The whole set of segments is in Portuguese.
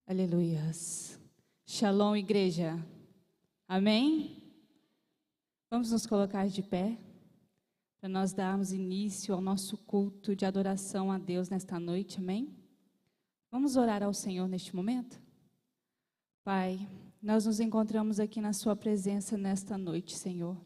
Aleluias. Shalom, igreja. Amém? Vamos nos colocar de pé para nós darmos início ao nosso culto de adoração a Deus nesta noite. Amém? Vamos orar ao Senhor neste momento? Pai, nós nos encontramos aqui na sua presença nesta noite, Senhor.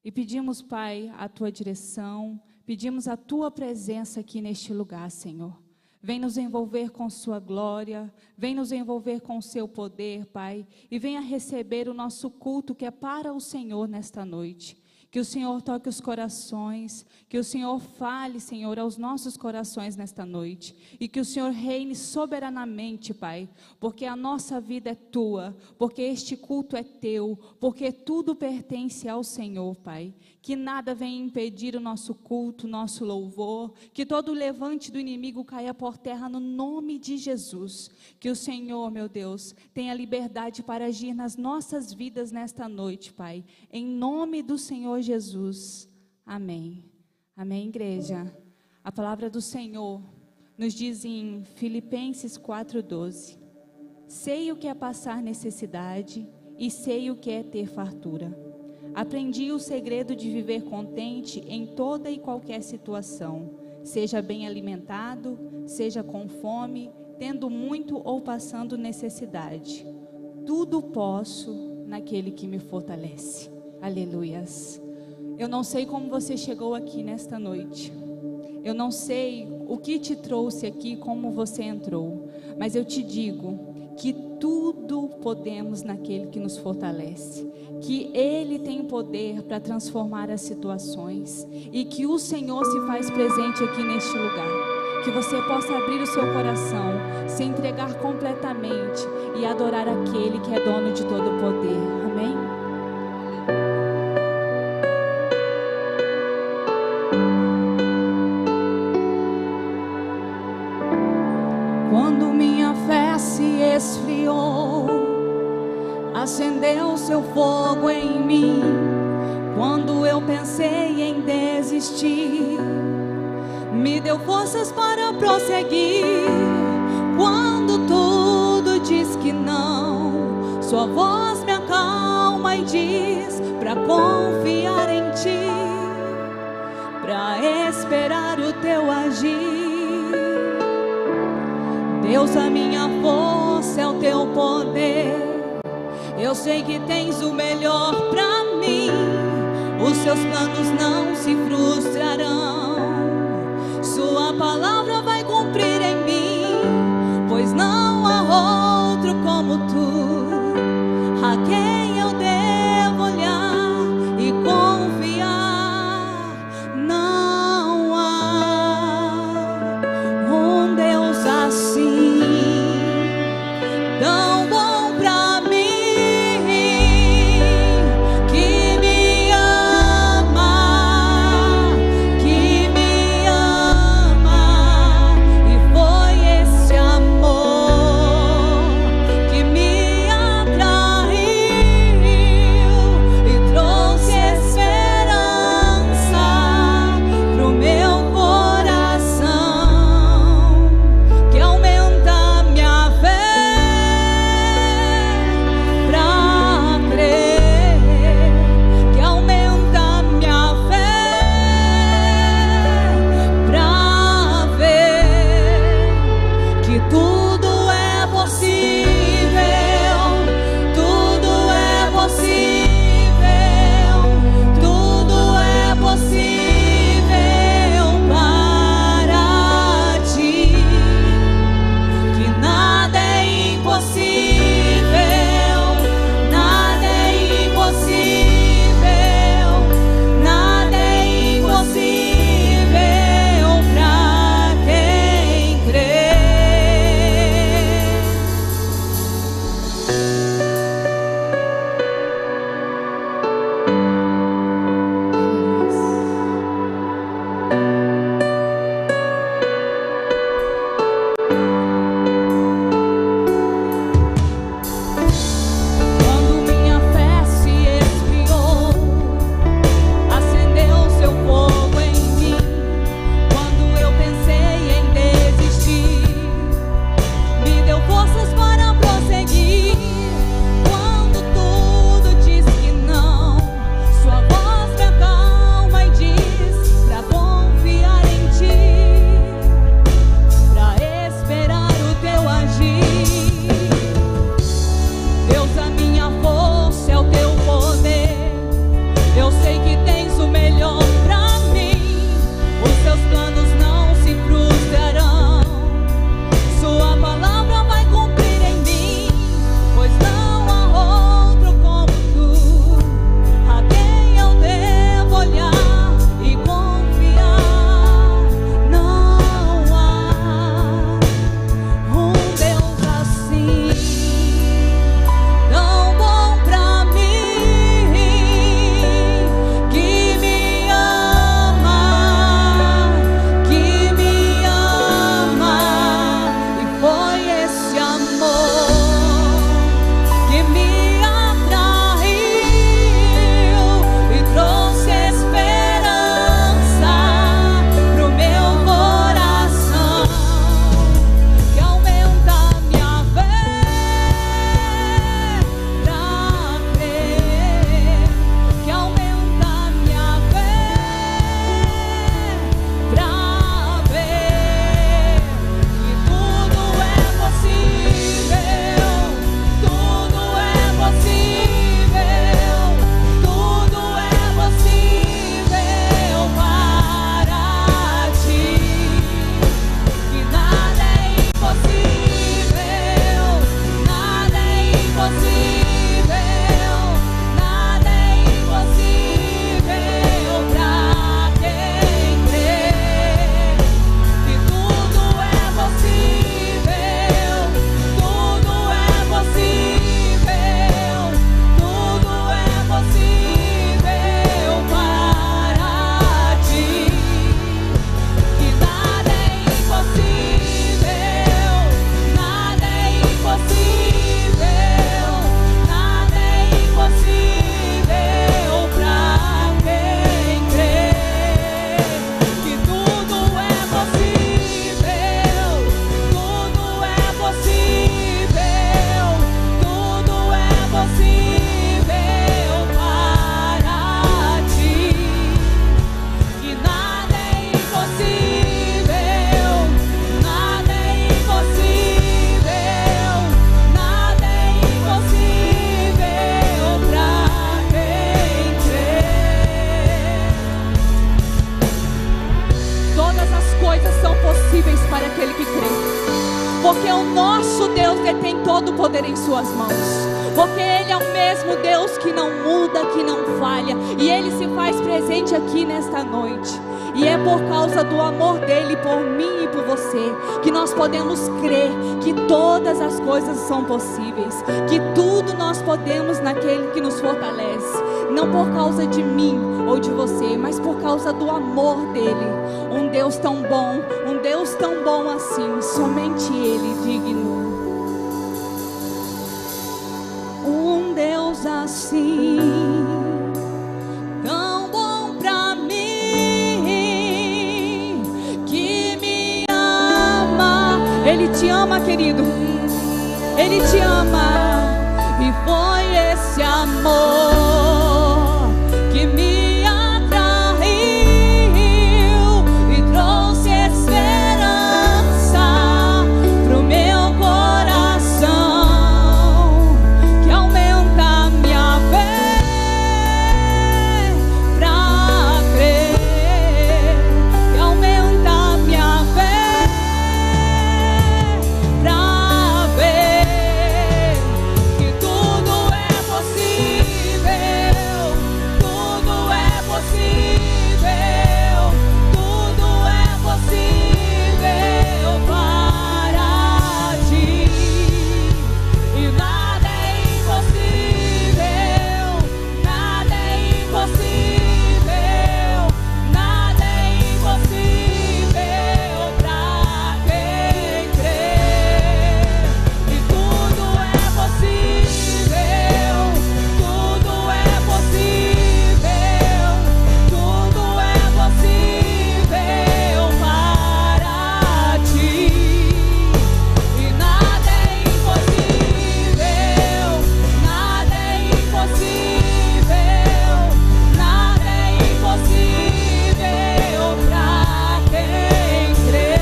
E pedimos, Pai, a tua direção, pedimos a tua presença aqui neste lugar, Senhor. Vem nos envolver com sua glória, vem nos envolver com o seu poder, Pai, e venha receber o nosso culto que é para o Senhor nesta noite. Que o Senhor toque os corações, que o Senhor fale, Senhor, aos nossos corações nesta noite. E que o Senhor reine soberanamente, Pai, porque a nossa vida é tua, porque este culto é teu, porque tudo pertence ao Senhor, Pai. Que nada venha impedir o nosso culto, o nosso louvor, que todo o levante do inimigo caia por terra no nome de Jesus. Que o Senhor, meu Deus, tenha liberdade para agir nas nossas vidas nesta noite, Pai. Em nome do Senhor Jesus. Amém. Amém, igreja. A palavra do Senhor nos diz em Filipenses 4:12. Sei o que é passar necessidade e sei o que é ter fartura. Aprendi o segredo de viver contente em toda e qualquer situação, seja bem alimentado, seja com fome, tendo muito ou passando necessidade. Tudo posso naquele que me fortalece. Aleluias. Eu não sei como você chegou aqui nesta noite. Eu não sei o que te trouxe aqui, como você entrou. Mas eu te digo que tudo podemos naquele que nos fortalece. Que Ele tem poder para transformar as situações. E que o Senhor se faz presente aqui neste lugar. Que você possa abrir o seu coração, se entregar completamente e adorar aquele que é dono de todo o poder. Amém? Quando minha fé se esfriou, acendeu seu fogo em mim. Quando eu pensei em desistir, me deu forças para prosseguir. Quando tudo diz que não, sua voz me acalma e diz pra confiar em ti, pra esperar o teu agir. Deus, a minha força é o teu poder. Eu sei que tens o melhor pra mim. Os seus planos não se frustrarão. Sua palavra vai cumprir em mim, pois não há outro como tu, a quem eu devo olhar e confiar. Não há um Deus assim, tão bom pra mim, que me ama, todo o poder em suas mãos, porque Ele é o mesmo Deus que não muda, que não falha, e Ele se faz presente aqui nesta noite. E é por causa do amor dEle por mim e por você que nós podemos crer que todas as coisas são possíveis, que tudo nós podemos naquele que nos fortalece, não por causa de mim ou de você, mas por causa do amor dEle. Um Deus tão bom assim, somente Ele digno. Um Deus assim, tão bom pra mim, que me ama. Ele te ama, querido, Ele te ama. E foi esse amor que me atraiu e trouxe esperança pro meu coração, que aumenta minha fé pra crer, que aumenta minha fé pra ver que tudo é possível, tudo é possível, tudo é possível para ti, e nada é impossível, nada é impossível, nada é impossível para quem crê. E tudo é possível, tudo é possível, tudo é possível para ti, e nada é impossível, nada é impossível, nada é impossível para quem crê.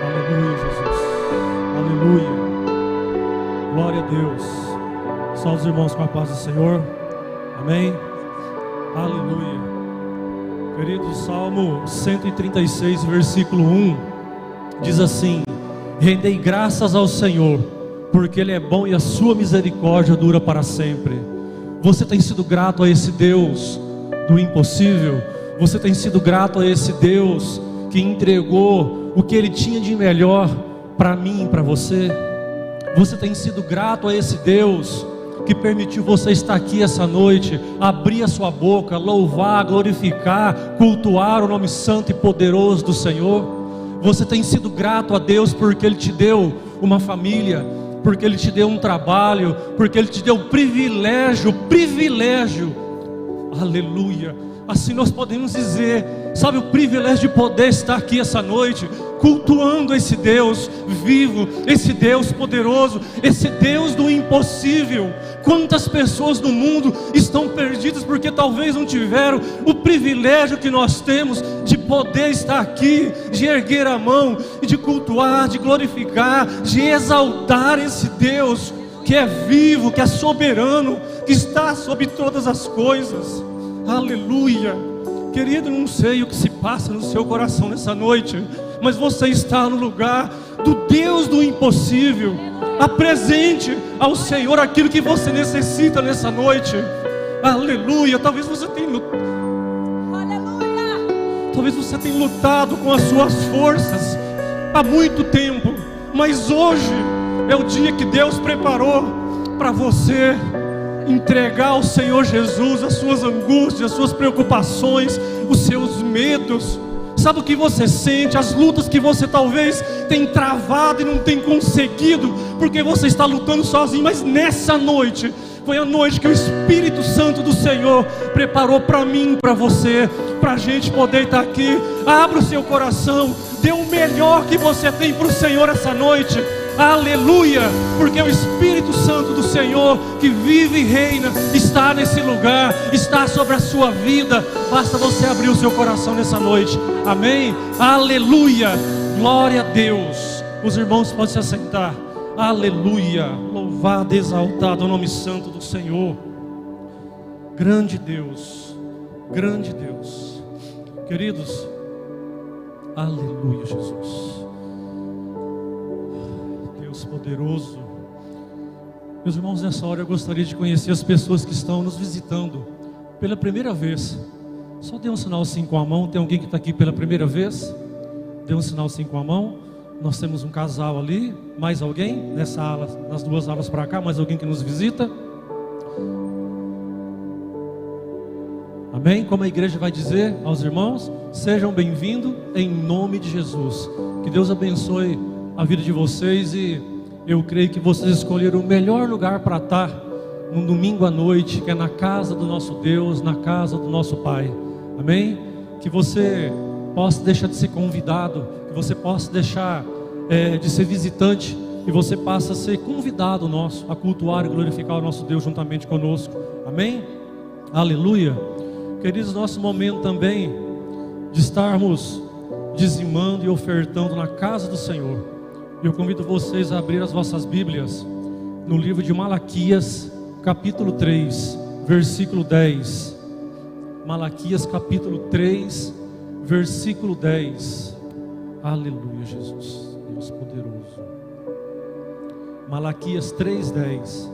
Aleluia, Jesus. Aleluia. Glória a Deus. Salve os irmãos com a paz do Senhor. Amém. Aleluia. Querido, Salmo 136, versículo 1 diz assim: rendei graças ao Senhor, porque Ele é bom e a sua misericórdia dura para sempre. Você tem sido grato a esse Deus do impossível? Você tem sido grato a esse Deus que entregou o que Ele tinha de melhor para mim e para você? Você tem sido grato a esse Deus que permitiu você estar aqui essa noite, abrir a sua boca, louvar, glorificar, cultuar o nome santo e poderoso do Senhor? Você tem sido grato a Deus porque Ele te deu uma família, porque Ele te deu um trabalho, porque Ele te deu o privilégio, aleluia. Assim nós podemos dizer, sabe, o privilégio de poder estar aqui essa noite, cultuando esse Deus vivo, esse Deus poderoso, esse Deus do impossível. Quantas pessoas no mundo estão perdidas porque talvez não tiveram o privilégio que nós temos de poder estar aqui, de erguer a mão e de cultuar, de glorificar, de exaltar esse Deus que é vivo, que é soberano, que está sobre todas as coisas. Aleluia. Querido, não sei o que se passa no seu coração nessa noite, mas você está no lugar do Deus do impossível. Apresente ao Senhor aquilo que você necessita nessa noite. Aleluia. Talvez você tenha lutado com as suas forças há muito tempo, mas hoje é o dia que Deus preparou para você entregar ao Senhor Jesus as suas angústias, as suas preocupações, os seus medos. Sabe o que você sente? As lutas que você talvez tem travado e não tem conseguido, porque você está lutando sozinho. Mas nessa noite, foi a noite que o Espírito Santo do Senhor preparou para mim, para você, para a gente poder estar aqui. Abra o seu coração, dê o melhor que você tem para o Senhor essa noite. Aleluia, porque o Espírito Santo do Senhor que vive e reina está nesse lugar, está sobre a sua vida. Basta você abrir o seu coração nessa noite. Amém? Aleluia, glória a Deus. Os irmãos podem se assentar. Aleluia, louvado, exaltado o nome santo do Senhor. Grande Deus, grande Deus. Queridos, aleluia, Jesus. Deus poderoso. Meus irmãos, nessa hora eu gostaria de conhecer as pessoas que estão nos visitando pela primeira vez. Só dê um sinal assim com a mão. Tem alguém que está aqui pela primeira vez? Dê um sinal assim com a mão. Nós temos um casal ali. Mais alguém nessa ala, nas duas alas para cá? Mais alguém que nos visita? Amém? Como a igreja vai dizer aos irmãos, sejam bem-vindos em nome de Jesus. Que Deus abençoe a vida de vocês, e eu creio que vocês escolheram o melhor lugar para estar num domingo à noite, que é na casa do nosso Deus, na casa do nosso Pai. Amém? Que você possa deixar de ser convidado, que você possa deixar de ser visitante, e você passa a ser convidado nosso a cultuar e glorificar o nosso Deus juntamente conosco. Amém? Aleluia. Queridos, nosso momento também de estarmos dizimando e ofertando na casa do Senhor. Eu convido vocês a abrir as vossas Bíblias no livro de Malaquias, capítulo 3, versículo 10. Malaquias, capítulo 3, versículo 10. Aleluia, Jesus, Deus poderoso. Malaquias 3, 10.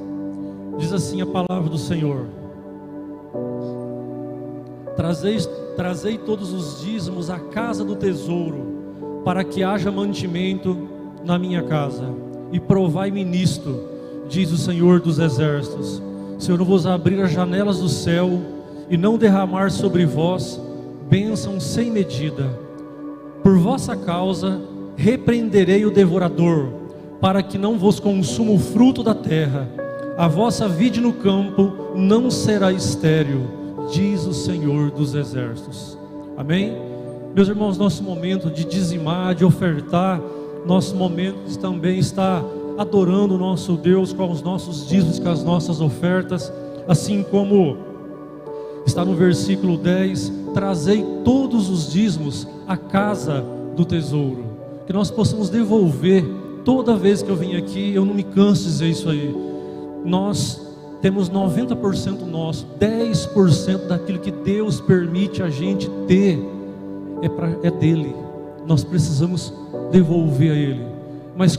Diz assim a palavra do Senhor: Trazei todos os dízimos à casa do tesouro, para que haja mantimento na minha casa, e provai-me nisto, diz o Senhor dos exércitos, se eu não vos abrir as janelas do céu, e não derramar sobre vós bênção sem medida. Por vossa causa repreenderei o devorador, para que não vos consuma o fruto da terra. A vossa vide no campo não será estéril, diz o Senhor dos exércitos. Amém? Meus irmãos, nosso momento de dizimar, de ofertar, nosso momento de também estar adorando o nosso Deus com os nossos dízimos, com as nossas ofertas, assim como está no versículo 10, trazei todos os dízimos à casa do tesouro, que nós possamos devolver. Toda vez que eu vim aqui, eu não me canso de dizer isso aí, nós temos 90% nosso, 10% daquilo que Deus permite a gente ter é dele. Nós precisamos devolver a Ele. Mas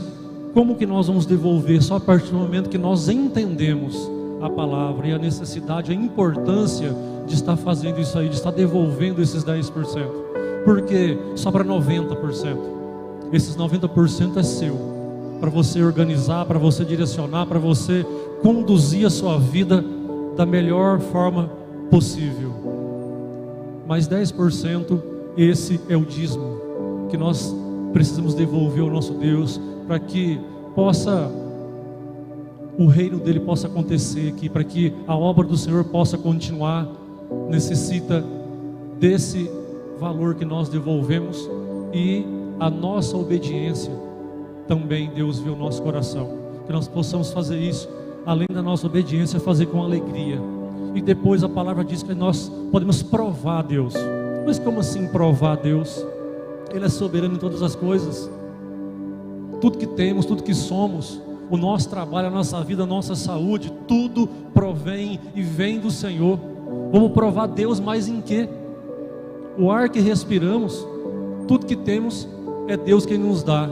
como que nós vamos devolver? Só a partir do momento que nós entendemos a palavra e a necessidade, a importância de estar fazendo isso aí, de estar devolvendo esses 10%. Porque sobra 90%. Esses 90% é seu, para você organizar, para você direcionar, para você conduzir a sua vida da melhor forma possível. Mas 10%, esse é o dízimo que nós precisamos devolver ao nosso Deus, para que o reino dele possa acontecer aqui, para que a obra do Senhor possa continuar. Necessita desse valor que nós devolvemos, e a nossa obediência também. Deus vê o nosso coração, que nós possamos fazer isso, além da nossa obediência, fazer com alegria. E depois a palavra diz que nós podemos provar a Deus. Mas como assim provar a Deus? Ele é soberano em todas as coisas. Tudo que temos, tudo que somos, o nosso trabalho, a nossa vida, a nossa saúde, tudo provém e vem do Senhor. Vamos provar Deus mais em quê? O ar que respiramos, tudo que temos, é Deus quem nos dá.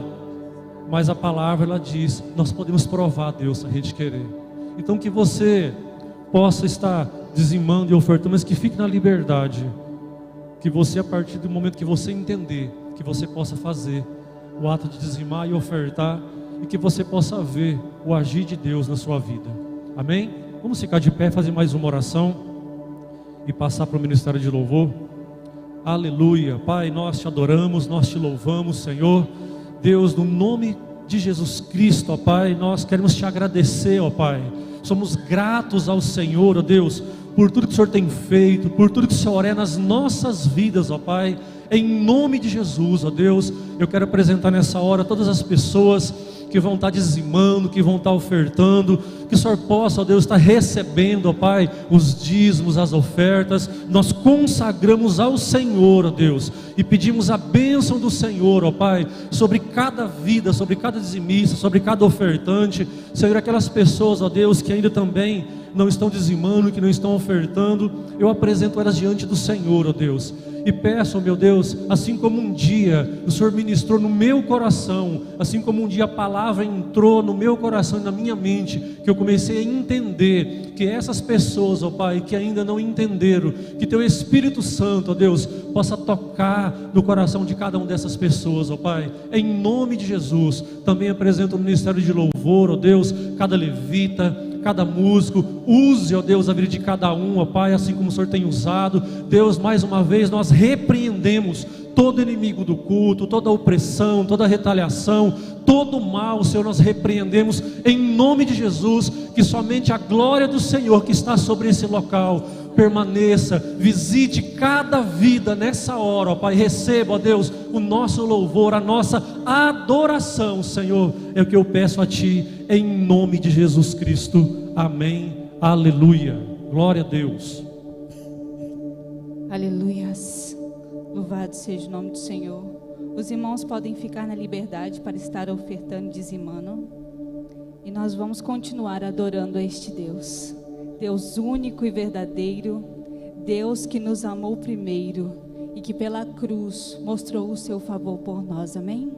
Mas a palavra, ela diz, nós podemos provar a Deus se a gente querer. Então que você possa estar dizimando e ofertando, mas que fique na liberdade. Que você, a partir do momento que você entender, que você possa fazer o ato de dizimar e ofertar, e que você possa ver o agir de Deus na sua vida. Amém? Vamos ficar de pé, fazer mais uma oração e passar para o ministério de louvor. Aleluia. Pai, nós te adoramos, nós te louvamos, Senhor Deus, no nome de Jesus Cristo, ó Pai, nós queremos te agradecer, ó Pai. Somos gratos ao Senhor, ó Deus, por tudo que o Senhor tem feito, por tudo que o Senhor é nas nossas vidas, ó Pai. Em nome de Jesus, ó Deus, eu quero apresentar nessa hora todas as pessoas que vão estar dizimando, que vão estar ofertando, que o Senhor possa, ó Deus, estar recebendo, ó Pai, os dízimos, as ofertas. Nós consagramos ao Senhor, ó Deus, e pedimos a bênção do Senhor, ó Pai, sobre cada vida, sobre cada dizimista, sobre cada ofertante. Senhor, aquelas pessoas, ó Deus, que ainda também não estão dizimando, que não estão ofertando, eu apresento elas diante do Senhor, ó Deus. E peço, meu Deus, assim como um dia o Senhor ministrou no meu coração, assim como um dia a palavra entrou no meu coração e na minha mente, que eu comecei a entender que essas pessoas, ó Pai, que ainda não entenderam, que Teu Espírito Santo, ó Deus, possa tocar no coração de cada uma dessas pessoas, ó Pai, em nome de Jesus. Também apresento o ministério de louvor, ó Deus, cada levita, cada músico, use, ó Deus, a vida de cada um, ó Pai, assim como o Senhor tem usado. Deus, mais uma vez nós repreendemos todo inimigo do culto, toda opressão, toda retaliação, todo mal, Senhor, nós repreendemos em nome de Jesus. Que somente a glória do Senhor que está sobre esse local permaneça, visite cada vida nessa hora, ó Pai. Receba, ó Deus, o nosso louvor, a nossa adoração, Senhor, é o que eu peço a Ti, em nome de Jesus Cristo, amém, aleluia, glória a Deus. Aleluias, louvado seja o nome do Senhor. Os irmãos podem ficar na liberdade para estar ofertando e dizimando, e nós vamos continuar adorando a este Deus, Deus único e verdadeiro, Deus que nos amou primeiro e que pela cruz mostrou o seu favor por nós, amém?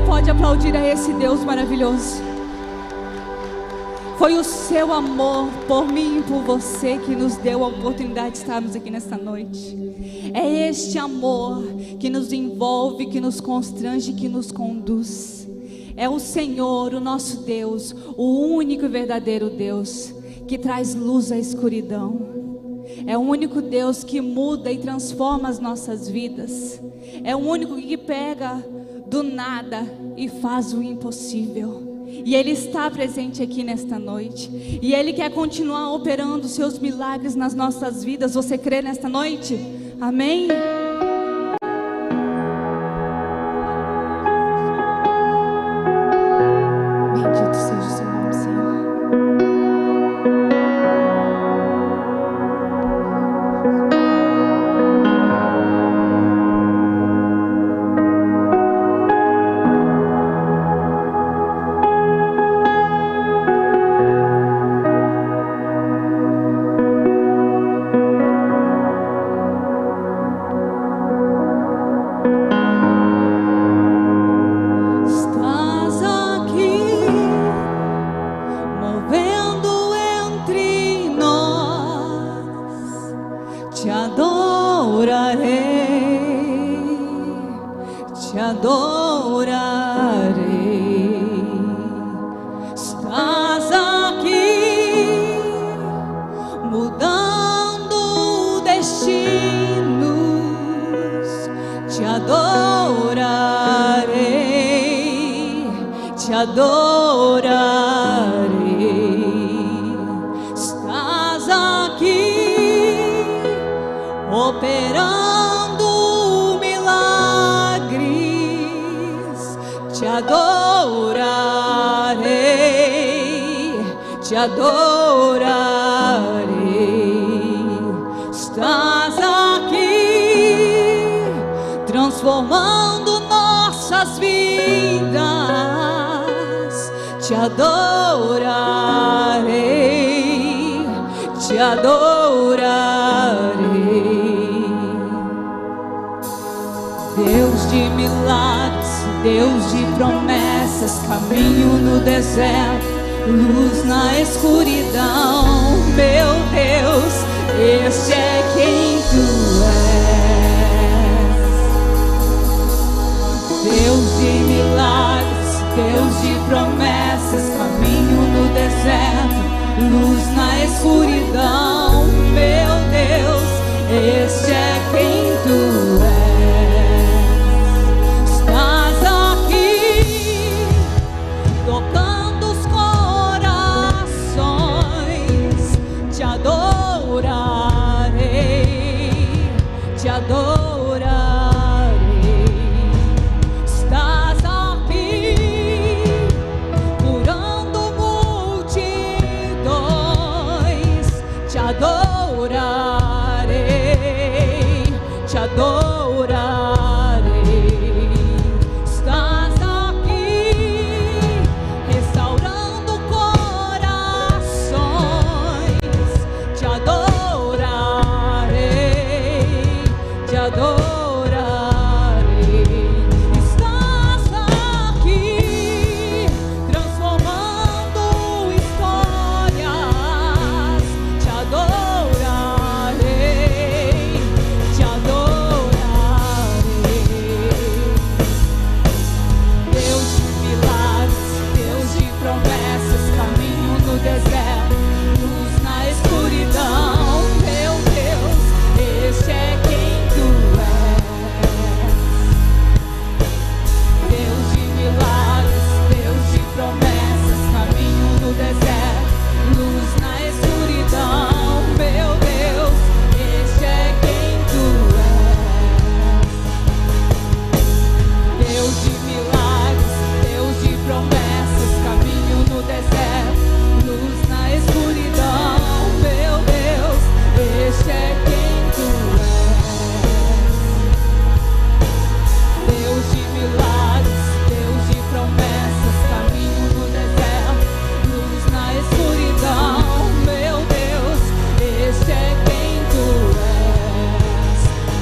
Pode aplaudir a esse Deus maravilhoso. Foi o seu amor por mim e por você que nos deu a oportunidade de estarmos aqui nesta noite. É este amor que nos envolve, que nos constrange, que nos conduz. É o Senhor, o nosso Deus, o único e verdadeiro Deus, que traz luz à escuridão. É o único Deus que muda e transforma as nossas vidas. É o único que pega do nada e faz o impossível. E Ele está presente aqui nesta noite. E Ele quer continuar operando os seus milagres nas nossas vidas. Você crê nesta noite? Amém? Bendito seja o seu nome, Senhor. Deus de milagres, Deus de promessas, caminho no deserto, luz na escuridão. Meu Deus, este é quem Tu és. Deus de milagres, Deus de promessas, caminho no deserto, luz na escuridão. Meu Deus, este é quem Tu és. Estás aqui, tocando os corações. Te adorarei, te adorarei. Estás aqui, curando multidões. Te adorarei, escuridão, meu Deus, este é quem tu és. Deus de milagres, Deus de promessas, caminho no deserto, luz na escuridão, meu Deus, este é quem tu és. Deus de milagres, Deus de promessas, caminho no deserto, luz na escuridão, meu Deus, este é quem tu és.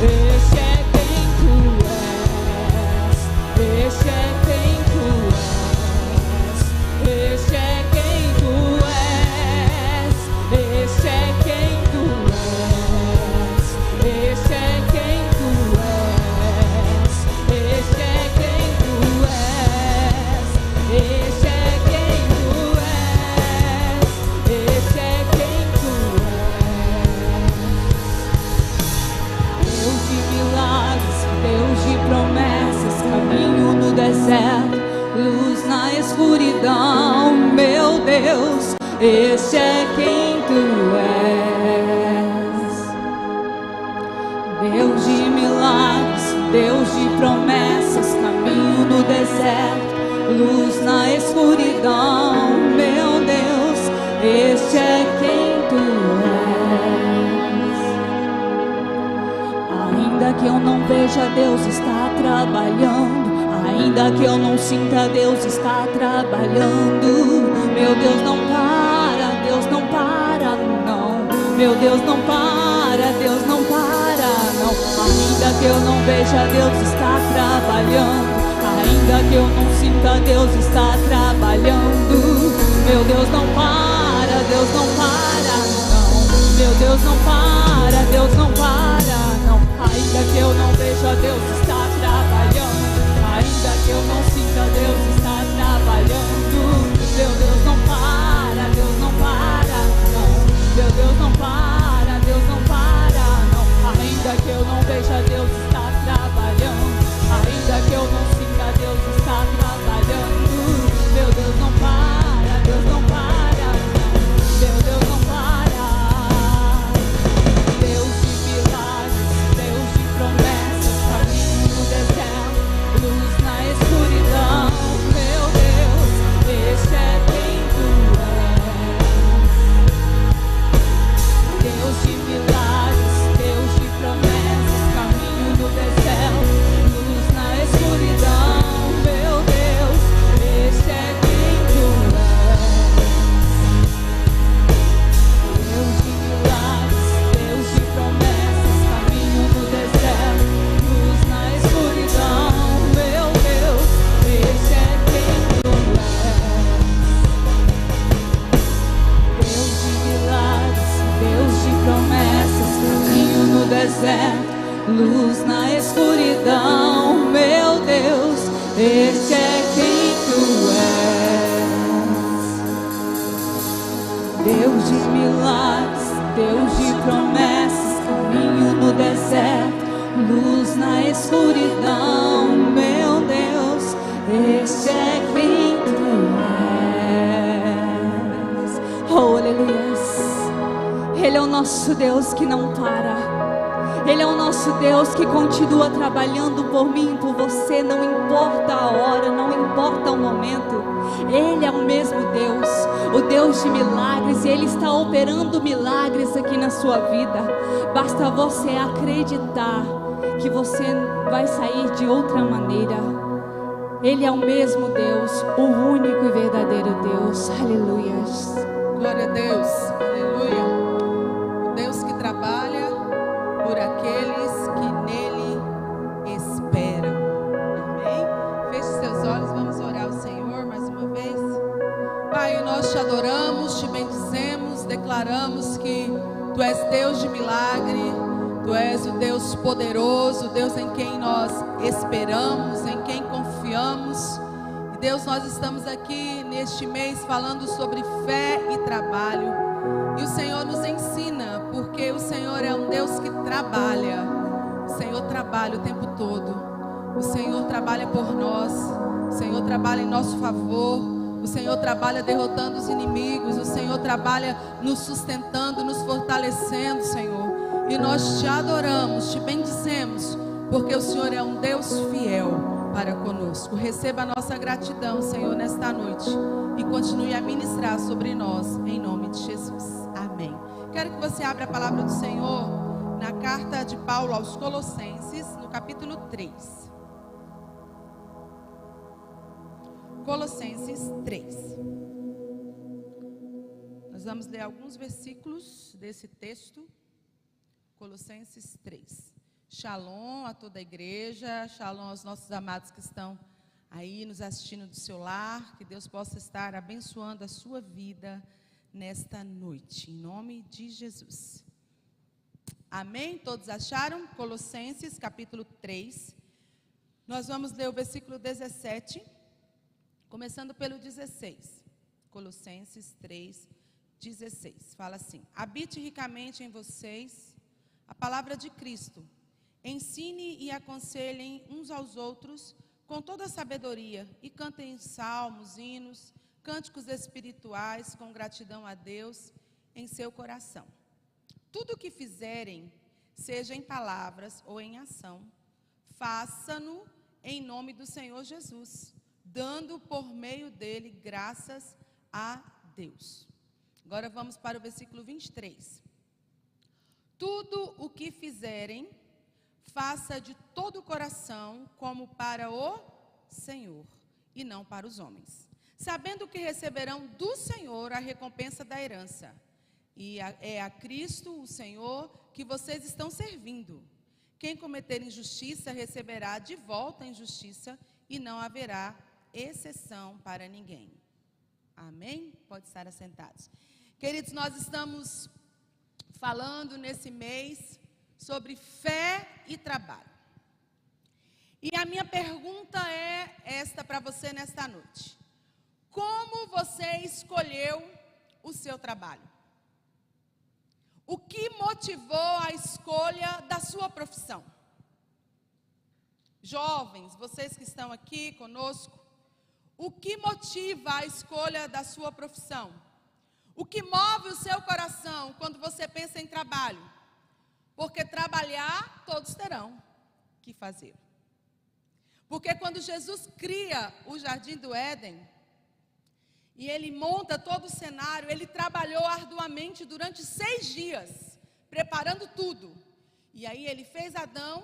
Este é quem tu és. Este é quem tu és. Este é quem tu és. Este é quem tu és. Este é quem tu és. Este é quem tu és. Este é quem tu és. Este é quem tu és. Deus de milagres, Deus de promessas, caminho no deserto, luz na escuridão, meu Deus, este é quem tu és. Deus de milagres, Deus de promessas, caminho no deserto, luz na escuridão, meu Deus, este é quem tu és. Ainda que eu não veja, Deus está trabalhando. Ainda que eu não sinta, Deus está trabalhando. Meu Deus não para, Deus não para, não. Meu Deus não para, Deus não para, não. Ainda que eu não veja, Deus está trabalhando. Ainda que eu não sinta, Deus está trabalhando. Meu Deus não para, Deus não para, não. Meu Deus não para, Deus não para, não. Ainda que eu não veja, Deus está trabalhando. Ainda que eu não sinta, Deus está trabalhando. Meu Deus não para, Deus não para, não. Meu Deus não para, Deus não para, não. Ainda que eu não veja, Deus está trabalhando. Ainda que eu não sinta, Deus está trabalhando. Meu Deus não para, Deus não para, não. Meu Deus não para. Deus de milagres, Deus de promessas, caminho no deserto, luz na escuridão, meu Deus, este é quem tu és. Deus de milagres, Deus de promessas, caminho no deserto, luz na escuridão, meu Deus, este é quem tu és. Deus de milagres, Deus de promessas, caminho no deserto, luz na escuridão, meu Deus, este é quem tu és. Deus de milagres, Deus de promessas, caminho no deserto, luz na escuridão, meu Deus, este é quem tu és. Deus de milagres, Deus de promessas, caminho no deserto, luz na escuridão, meu Deus, este é quem tu és. Oh, aleluia. Ele é o nosso Deus que não para. Ele é o nosso Deus que continua trabalhando por mim, por você, não importa a hora, não importa o momento. Ele é o mesmo Deus, o Deus de milagres, e Ele está operando milagres aqui na sua vida. Basta você acreditar que você vai sair de outra maneira. Ele é o mesmo Deus, o único e verdadeiro Deus. Aleluia. Glória a Deus, aleluia. O Deus que trabalha por aqueles que nele esperam. Amém? Feche seus olhos, vamos orar ao Senhor mais uma vez. Pai, nós te adoramos, te bendizemos, declaramos que Tu és Deus de milagre, Tu és o Deus poderoso, Deus em quem nós esperamos, em quem confiamos. E Deus, nós estamos aqui neste mês falando sobre fé e trabalho. E o Senhor nos ensina, porque o Senhor é um Deus que trabalha. O Senhor trabalha o tempo todo. O Senhor trabalha por nós. O Senhor trabalha em nosso favor. O O Senhor trabalha derrotando os inimigos. O Senhor trabalha nos sustentando, nos fortalecendo, Senhor. E nós te adoramos, te bendizemos, porque o Senhor é um Deus fiel para conosco. Receba a nossa gratidão, Senhor, nesta noite. E continue a ministrar sobre nós, em nome de Jesus. Amém. Quero que você abra a palavra do Senhor na carta de Paulo aos Colossenses, no capítulo 3. Colossenses 3. Nós vamos ler alguns versículos desse texto. Colossenses 3. Shalom a toda a igreja, shalom aos nossos amados que estão aí nos assistindo do seu lar. Que Deus possa estar abençoando a sua vida nesta noite, em nome de Jesus. Amém? Todos acharam? Colossenses capítulo 3. Nós vamos ler o versículo 17. Começando pelo 16, Colossenses 3, 16, fala assim: habite ricamente em vocês a palavra de Cristo, ensine e aconselhem uns aos outros com toda a sabedoria e cantem salmos, hinos, cânticos espirituais com gratidão a Deus em seu coração. Tudo o que fizerem, seja em palavras ou em ação, faça-no em nome do Senhor Jesus, dando por meio dele graças a Deus. Agora vamos para o versículo 23. Tudo o que fizerem, faça de todo o coração, como para o Senhor, e não para os homens, sabendo que receberão do Senhor a recompensa da herança. E é a Cristo, o Senhor, que vocês estão servindo. Quem cometer injustiça, receberá de volta a injustiça, e não haverá exceção para ninguém. Amém? Pode estar assentados. Queridos, nós estamos falando nesse mês sobre fé e trabalho. E a minha pergunta é esta para você nesta noite: como você escolheu o seu trabalho? O que motivou a escolha da sua profissão? Jovens, vocês que estão aqui conosco, o que motiva a escolha da sua profissão? O que move o seu coração quando você pensa em trabalho? Porque trabalhar, todos terão que fazer. Porque quando Jesus cria o Jardim do Éden, e ele monta todo o cenário, ele trabalhou arduamente durante 6 dias, preparando tudo. E aí ele fez Adão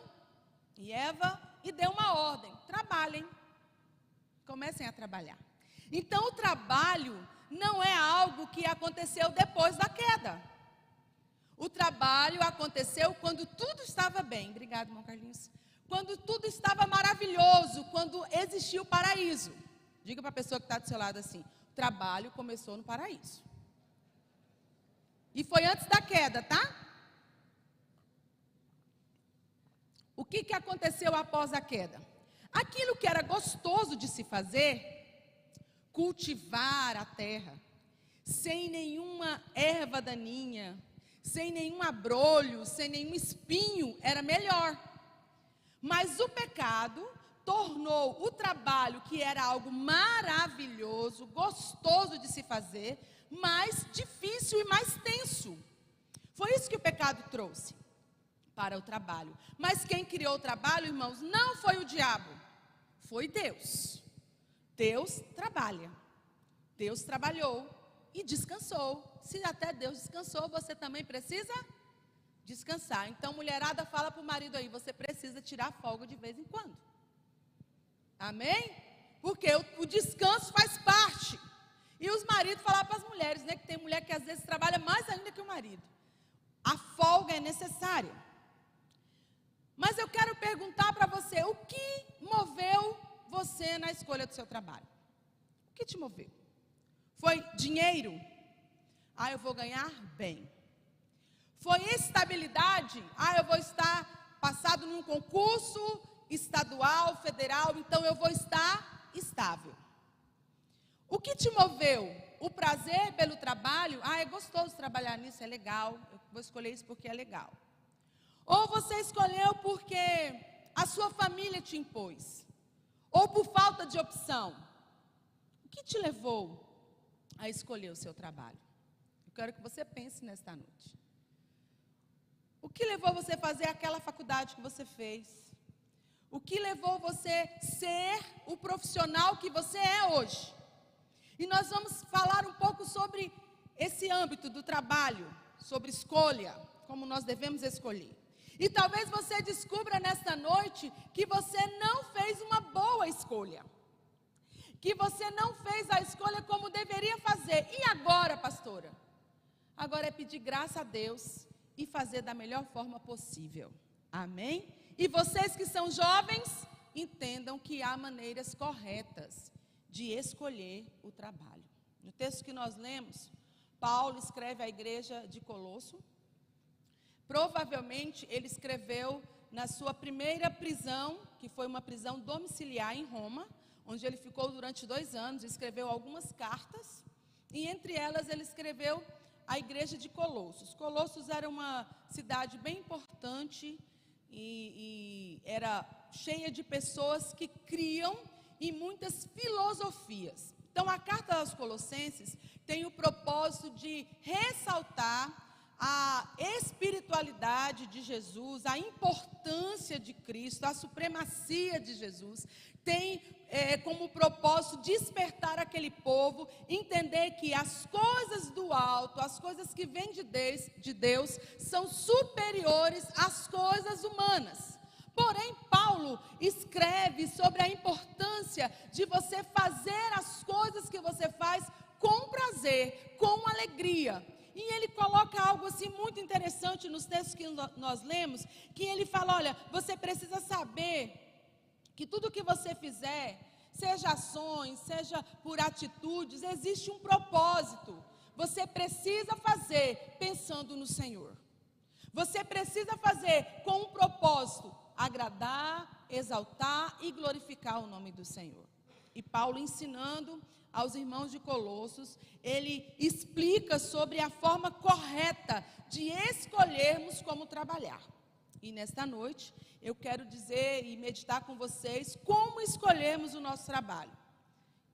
e Eva e deu uma ordem: trabalhem. Comecem a trabalhar. Então o trabalho não é algo que aconteceu depois da queda. O trabalho aconteceu quando tudo estava bem. Obrigado, irmão Carlinhos. Quando tudo estava maravilhoso, quando existia o paraíso. Diga para a pessoa que está do seu lado assim: o trabalho começou no paraíso. E foi antes da queda, tá? O que aconteceu após a queda? Aquilo que era gostoso de se fazer, cultivar a terra, sem nenhuma erva daninha, sem nenhum abrolho, sem nenhum espinho, era melhor. Mas o pecado tornou o trabalho, que era algo maravilhoso, gostoso de se fazer, mais difícil e mais tenso. Foi isso que o pecado trouxe para o trabalho. Mas quem criou o trabalho, irmãos, não foi o diabo, foi Deus. Deus trabalha. Deus trabalhou e descansou. Se até Deus descansou, você também precisa descansar. Então, mulherada, fala para o marido aí: você precisa tirar folga de vez em quando. Amém? Porque o descanso faz parte. E os maridos falar para as mulheres, né? Que tem mulher que às vezes trabalha mais ainda que o marido. A folga é necessária. Mas eu quero perguntar para você: o que moveu você na escolha do seu trabalho? O que te moveu? Foi dinheiro? Eu vou ganhar bem. Foi estabilidade? Eu vou estar passado num concurso estadual, federal, então eu vou estar estável. O que te moveu? O prazer pelo trabalho? É gostoso trabalhar nisso, é legal, eu vou escolher isso porque é legal. Ou você escolheu porque a sua família te impôs? Ou por falta de opção? O que te levou a escolher o seu trabalho? Eu quero que você pense nesta noite. O que levou você a fazer aquela faculdade que você fez? O que levou você a ser o profissional que você é hoje? E nós vamos falar um pouco sobre esse âmbito do trabalho, sobre escolha, como nós devemos escolher. E talvez você descubra nesta noite que você não fez uma boa escolha. Que você não fez a escolha como deveria fazer. E agora, pastora? Agora é pedir graça a Deus e fazer da melhor forma possível. Amém? E vocês que são jovens, entendam que há maneiras corretas de escolher o trabalho. No texto que nós lemos, Paulo escreve à igreja de Colosso. Provavelmente ele escreveu na sua primeira prisão, que foi uma prisão domiciliar em Roma, onde ele ficou durante 2 anos, escreveu algumas cartas, e entre elas ele escreveu a igreja de Colossos. Colossos era uma cidade bem importante e era cheia de pessoas que criam em muitas filosofias. Então a carta aos Colossenses tem o propósito de ressaltar a espiritualidade de Jesus, a importância de Cristo, a supremacia de Jesus, tem como propósito despertar aquele povo, entender que as coisas do alto, as coisas que vêm de Deus, são superiores às coisas humanas. Porém, Paulo escreve sobre a importância de você fazer as coisas que você faz com prazer, com alegria. E ele coloca algo assim muito interessante nos textos que nós lemos, que ele fala, olha, você precisa saber que tudo que você fizer, seja ações, seja por atitudes, existe um propósito. Você precisa fazer pensando no Senhor. Você precisa fazer com um propósito, agradar, exaltar e glorificar o nome do Senhor. E Paulo ensinando aos irmãos de Colossos, ele explica sobre a forma correta de escolhermos como trabalhar. E nesta noite, eu quero dizer e meditar com vocês como escolhermos o nosso trabalho.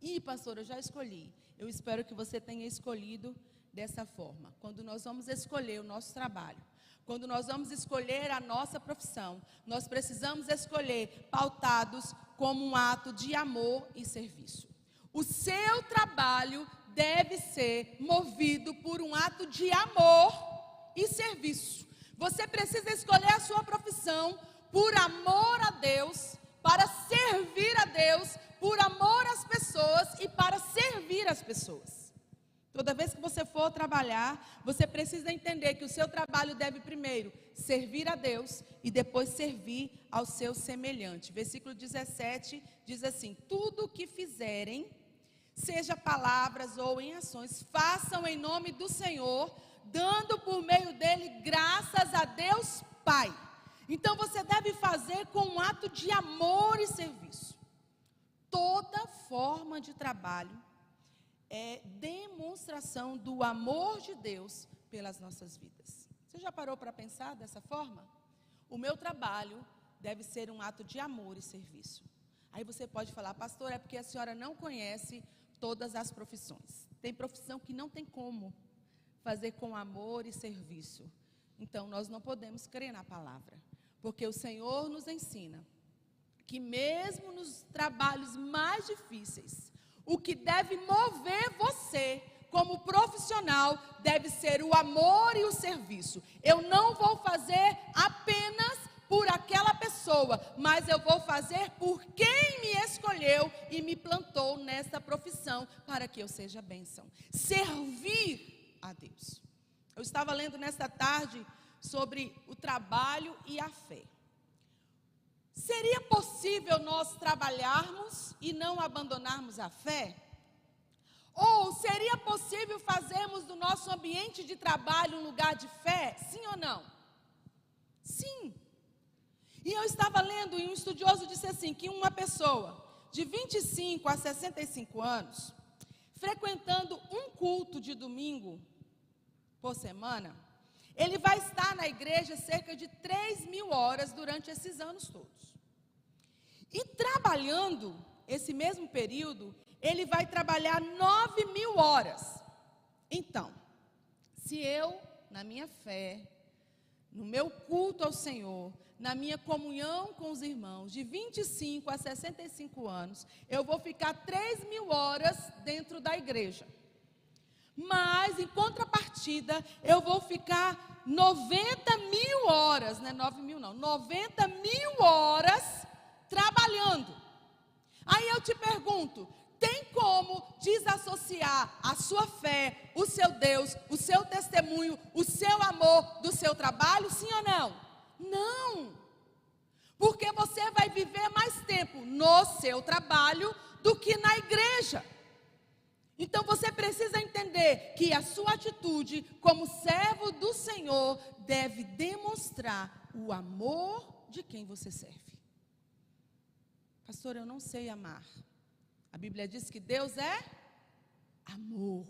E pastor, eu já escolhi. Eu espero que você tenha escolhido dessa forma. Quando nós vamos escolher o nosso trabalho, quando nós vamos escolher a nossa profissão, nós precisamos escolher pautados como um ato de amor e serviço. O seu trabalho deve ser movido por um ato de amor e serviço. Você precisa escolher a sua profissão por amor a Deus, para servir a Deus, por amor às pessoas e para servir as pessoas. Toda vez que você for trabalhar, você precisa entender que o seu trabalho deve primeiro servir a Deus e depois servir ao seu semelhante. Versículo 17 diz assim: tudo o que fizerem, seja palavras ou em ações, façam em nome do Senhor, dando por meio dele graças a Deus Pai. Então você deve fazer com um ato de amor e serviço. Toda forma de trabalho é demonstração do amor de Deus pelas nossas vidas. Você já parou para pensar dessa forma? O meu trabalho deve ser um ato de amor e serviço. Aí você pode falar, pastor, é porque a senhora não conhece todas as profissões. Tem profissão que não tem como fazer com amor e serviço. Então nós não podemos crer na palavra, porque o Senhor nos ensina que mesmo nos trabalhos mais difíceis, o que deve mover você como profissional deve ser o amor e o serviço. Eu não vou fazer apenas por aquela pessoa, mas eu vou fazer por quem me escolheu e me plantou nessa profissão para que eu seja bênção. Servir a Deus. Eu estava lendo nesta tarde sobre o trabalho e a fé. Seria possível nós trabalharmos e não abandonarmos a fé? Ou seria possível fazermos do nosso ambiente de trabalho um lugar de fé? Sim ou não? Sim. E eu estava lendo e um estudioso disse assim, que uma pessoa de 25 a 65 anos, frequentando um culto de domingo por semana, ele vai estar na igreja cerca de 3.000 horas durante esses anos todos. E trabalhando esse mesmo período, ele vai trabalhar 9.000 horas. Então, se eu, na minha fé, no meu culto ao Senhor, na minha comunhão com os irmãos, de 25 a 65 anos, eu vou ficar 3.000 horas dentro da igreja. Mas, em contrapartida, eu vou ficar 90.000 horas, não é 9.000 não, 90.000 horas trabalhando. Aí eu te pergunto, tem como desassociar a sua fé, o seu Deus, o seu testemunho, o seu amor do seu trabalho, sim ou não? Não, porque você vai viver mais tempo no seu trabalho do que na igreja. Então você precisa entender que a sua atitude como servo do Senhor deve demonstrar o amor de quem você serve. Pastor, eu não sei amar. A Bíblia diz que Deus é amor.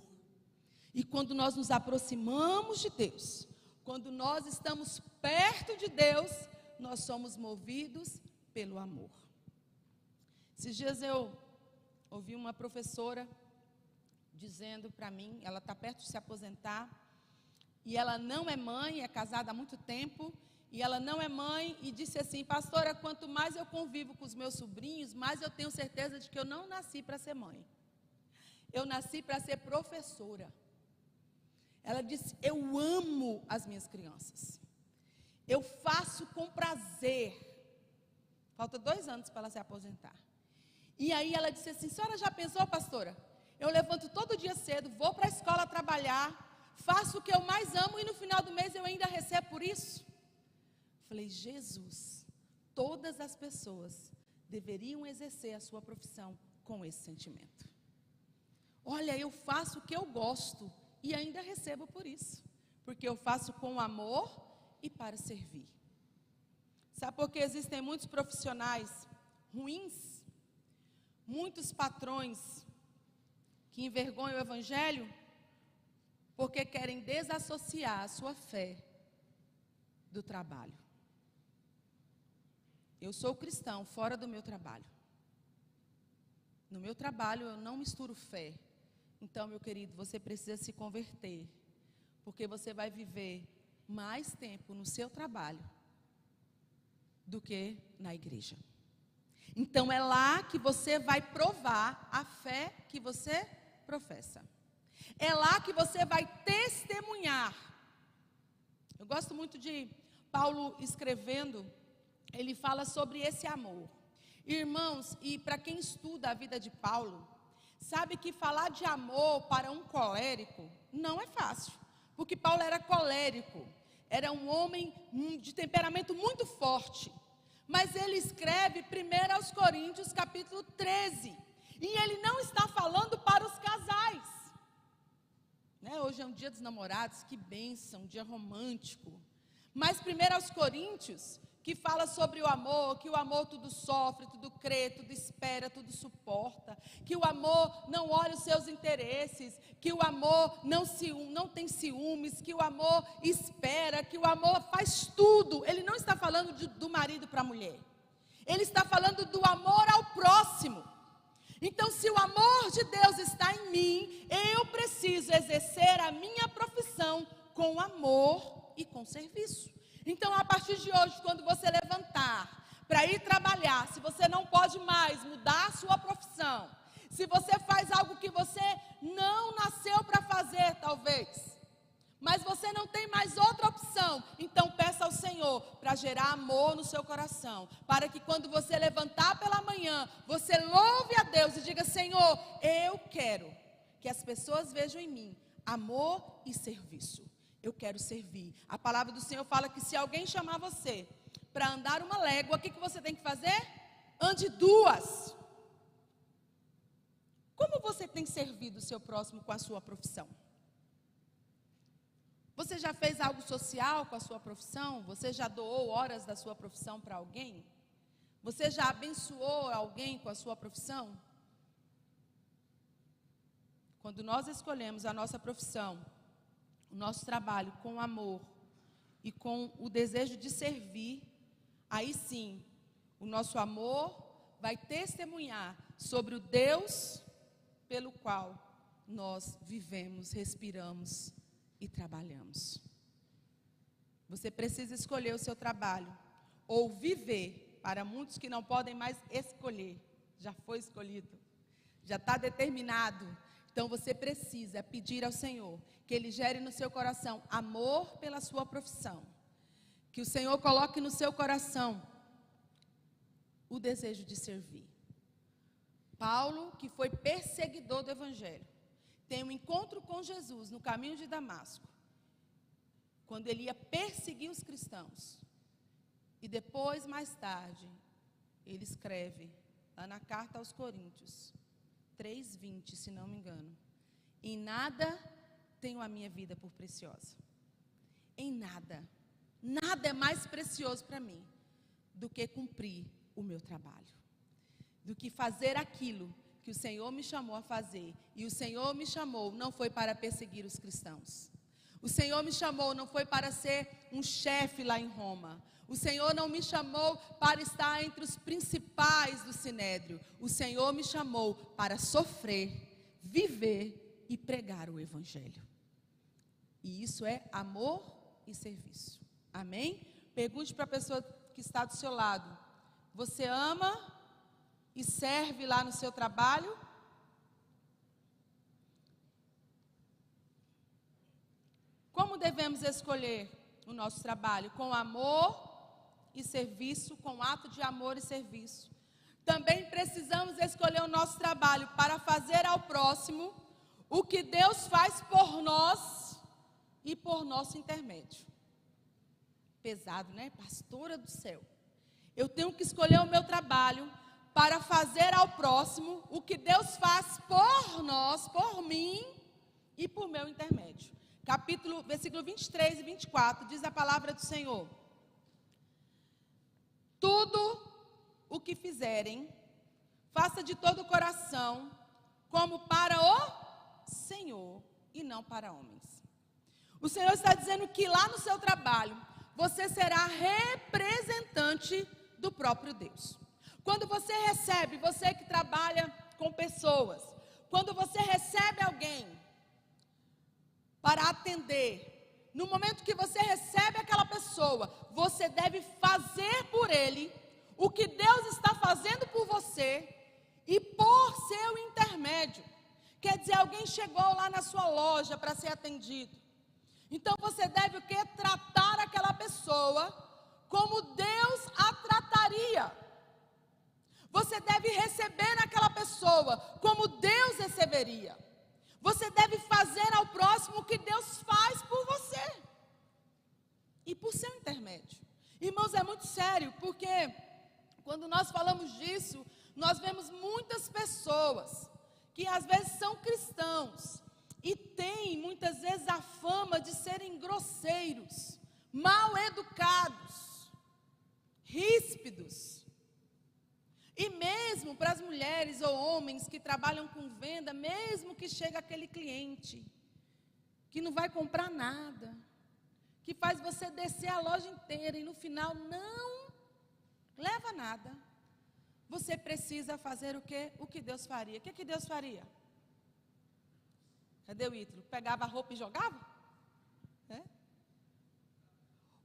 E quando nós nos aproximamos de Deus, quando nós estamos perto de Deus, nós somos movidos pelo amor. Esses dias eu ouvi uma professora dizendo para mim, ela está perto de se aposentar, e ela não é mãe, é casada há muito tempo, e ela não é mãe, e disse assim, pastora, quanto mais eu convivo com os meus sobrinhos, mais eu tenho certeza de que eu não nasci para ser mãe. Eu nasci para ser professora. Ela disse, eu amo as minhas crianças. Eu faço com prazer. Falta 2 anos para ela se aposentar. E aí ela disse assim, a senhora já pensou, pastora? Eu levanto todo dia cedo, vou para a escola trabalhar, faço o que eu mais amo e no final do mês eu ainda recebo por isso. Falei, Jesus, todas as pessoas deveriam exercer a sua profissão com esse sentimento. Olha, eu faço o que eu gosto e ainda recebo por isso, porque eu faço com amor e para servir. Sabe por que existem muitos profissionais ruins, muitos patrões que envergonham o evangelho? Porque querem desassociar a sua fé do trabalho. Eu sou cristão fora do meu trabalho. No meu trabalho eu não misturo fé. Então, meu querido, você precisa se converter, porque você vai viver mais tempo no seu trabalho do que na igreja. Então, é lá que você vai provar a fé que você professa. É lá que você vai testemunhar. Eu gosto muito de Paulo escrevendo, ele fala sobre esse amor. Irmãos, e para quem estuda a vida de Paulo, sabe que falar de amor para um colérico não é fácil. Porque Paulo era colérico, era um homem de temperamento muito forte. Mas ele escreve 1 aos Coríntios, capítulo 13. E ele não está falando para os casais. Né? Hoje é um dia dos namorados, que bênção, um dia romântico. Mas 1 aos Coríntios, que fala sobre o amor, que o amor tudo sofre, tudo crê, tudo espera, tudo suporta, que o amor não olha os seus interesses, que o amor não tem ciúmes, que o amor espera, que o amor faz tudo. Ele não está falando do marido para a mulher, ele está falando do amor ao próximo. Então, se o amor de Deus está em mim, eu preciso exercer a minha profissão com amor e com serviço. Então, a partir de hoje, quando você levantar para ir trabalhar, se você não pode mais mudar a sua profissão, se você faz algo que você não nasceu para fazer, talvez, mas você não tem mais outra opção, então peça ao Senhor para gerar amor no seu coração, para que quando você levantar pela manhã, você louve a Deus e diga, Senhor, eu quero que as pessoas vejam em mim amor e serviço. Eu quero servir. A palavra do Senhor fala que se alguém chamar você para andar uma légua, o que você tem que fazer? Ande 2. Como você tem servido o seu próximo com a sua profissão? Você já fez algo social com a sua profissão? Você já doou horas da sua profissão para alguém? Você já abençoou alguém com a sua profissão? Quando nós escolhemos a nossa profissão, o nosso trabalho com amor e com o desejo de servir, aí sim, o nosso amor vai testemunhar sobre o Deus pelo qual nós vivemos, respiramos e trabalhamos. Você precisa escolher o seu trabalho ou viver. Para muitos que não podem mais escolher, já foi escolhido, já está determinado. Então você precisa pedir ao Senhor que Ele gere no seu coração amor pela sua profissão, que o Senhor coloque no seu coração o desejo de servir. Paulo, que foi perseguidor do Evangelho, tem um encontro com Jesus no caminho de Damasco, quando ele ia perseguir os cristãos. E depois, mais tarde, ele escreve lá na carta aos Coríntios 3:20, se não me engano: em nada tenho a minha vida por preciosa. Em nada. Nada é mais precioso para mim do que cumprir o meu trabalho, do que fazer aquilo que o Senhor me chamou a fazer. E o Senhor me chamou não foi para perseguir os cristãos. O Senhor me chamou não foi para ser um chefe lá em Roma. O Senhor não me chamou para estar entre os principais do Sinédrio. O Senhor me chamou para sofrer, viver e pregar o Evangelho. E isso é amor e serviço. Amém? Pergunte para a pessoa que está do seu lado: você ama e serve lá no seu trabalho? Como devemos escolher o nosso trabalho? Com amor e serviço, com ato de amor e serviço. Também precisamos escolher o nosso trabalho para fazer ao próximo o que Deus faz por nós e por nosso intermédio. Pesado, né? Pastora do céu. Eu tenho que escolher o meu trabalho para fazer ao próximo o que Deus faz por nós, por mim e por meu intermédio. Versículo 23 e 24, diz a palavra do Senhor: tudo o que fizerem, faça de todo o coração, como para o Senhor e não para homens. O Senhor está dizendo que lá no seu trabalho, você será representante do próprio Deus. Quando você recebe, você que trabalha com pessoas, quando você recebe alguém para atender, no momento que você recebe aquela pessoa, você deve fazer por ele o que Deus está fazendo por você e por seu intermédio. Quer dizer, alguém chegou lá na sua loja para ser atendido. Então você deve o quê? Tratar aquela pessoa como Deus a trataria. Você deve receber naquela pessoa como Deus receberia. Você deve fazer ao próximo o que Deus faz por você e por seu intermédio. Irmãos, é muito sério, porque quando nós falamos disso, nós vemos muitas pessoas que às vezes são cristãos e têm muitas vezes a fama de serem grosseiros, mal educados, ríspidos. E mesmo para as mulheres ou homens que trabalham com venda, mesmo que chega aquele cliente que não vai comprar nada, que faz você descer a loja inteira e no final não leva nada, você precisa fazer o quê? O que Deus faria. O que Deus faria? Cadê o Ítalo? Pegava a roupa e jogava? É?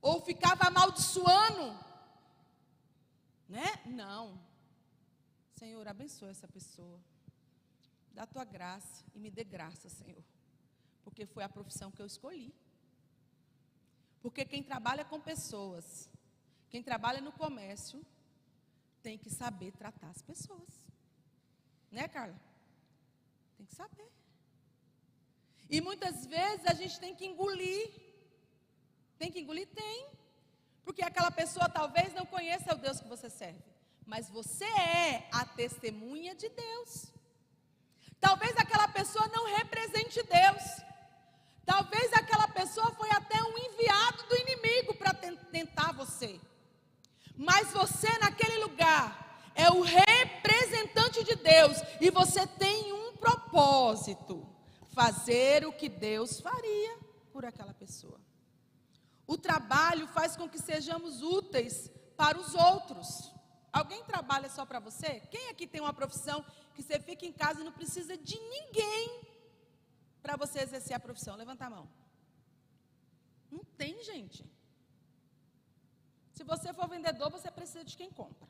Ou ficava amaldiçoando? Né? Não. Senhor, abençoa essa pessoa. Dá a tua graça e me dê graça, Senhor. Porque foi a profissão que eu escolhi. Porque quem trabalha com pessoas, quem trabalha no comércio, tem que saber tratar as pessoas. Né, Carla? Tem que saber. E muitas vezes a gente tem que engolir. Tem que engolir? Tem. Porque aquela pessoa talvez não conheça o Deus que você serve. Mas você é a testemunha de Deus. Talvez aquela pessoa não represente Deus. Talvez aquela pessoa foi até um enviado do inimigo para tentar você. Mas você naquele lugar é o representante de Deus. E você tem um propósito: fazer o que Deus faria por aquela pessoa. O trabalho faz com que sejamos úteis para os outros. Alguém trabalha só para você? Quem aqui tem uma profissão que você fica em casa e não precisa de ninguém para você exercer a profissão? Levanta a mão. Não tem, gente. Se você for vendedor, você precisa de quem compra.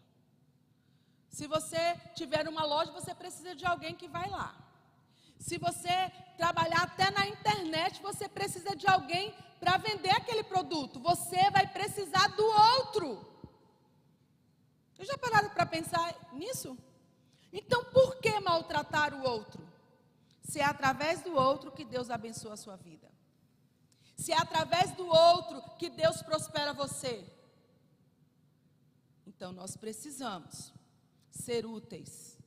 Se você tiver uma loja, você precisa de alguém que vai lá. Se você trabalhar até na internet, você precisa de alguém para vender aquele produto. Você vai precisar do outro. Eu já pararam para pensar nisso? Então, por que maltratar o outro? Se é através do outro que Deus abençoa a sua vida. Se é através do outro que Deus prospera você. Então, nós precisamos ser úteis.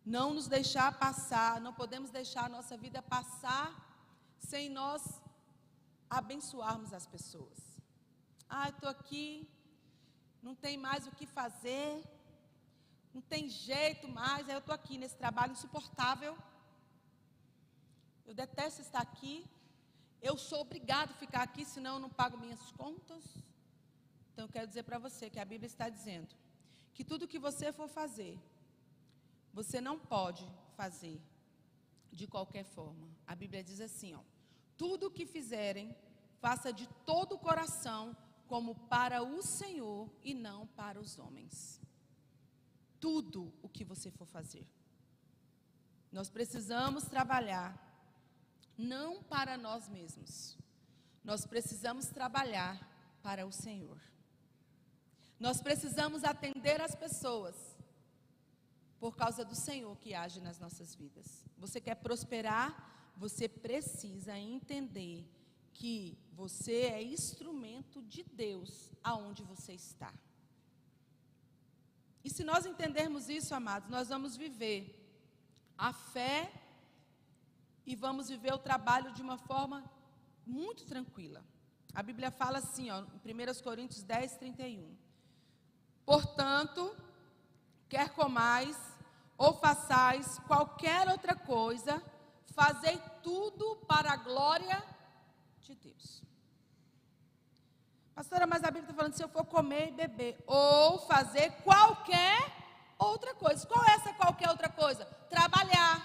Não nos deixar passar, não podemos deixar a nossa vida passar sem nós abençoarmos as pessoas. Eu estou aqui, não tem mais o que fazer, não tem jeito mais, eu estou aqui nesse trabalho insuportável. Eu detesto estar aqui, eu sou obrigado a ficar aqui, senão eu não pago minhas contas. Então, eu quero dizer para você que a Bíblia está dizendo que tudo que você for fazer, você não pode fazer de qualquer forma. A Bíblia diz assim, tudo o que fizerem, faça de todo o coração, como para o Senhor e não para os homens. Tudo o que você for fazer. Nós precisamos trabalhar, não para nós mesmos. Nós precisamos trabalhar para o Senhor. Nós precisamos atender as pessoas por causa do Senhor que age nas nossas vidas. Você quer prosperar? Você precisa entender que você é instrumento de Deus aonde você está. E se nós entendermos isso, amados, nós vamos viver a fé e vamos viver o trabalho de uma forma muito tranquila. A Bíblia fala assim, em 1 Coríntios 10, 31. Portanto, quer comais ou façais qualquer outra coisa, fazei tudo para a glória de Deus. Pastora, mas a Bíblia está falando se eu for comer e beber, ou fazer qualquer outra coisa. Qual é essa qualquer outra coisa? Trabalhar,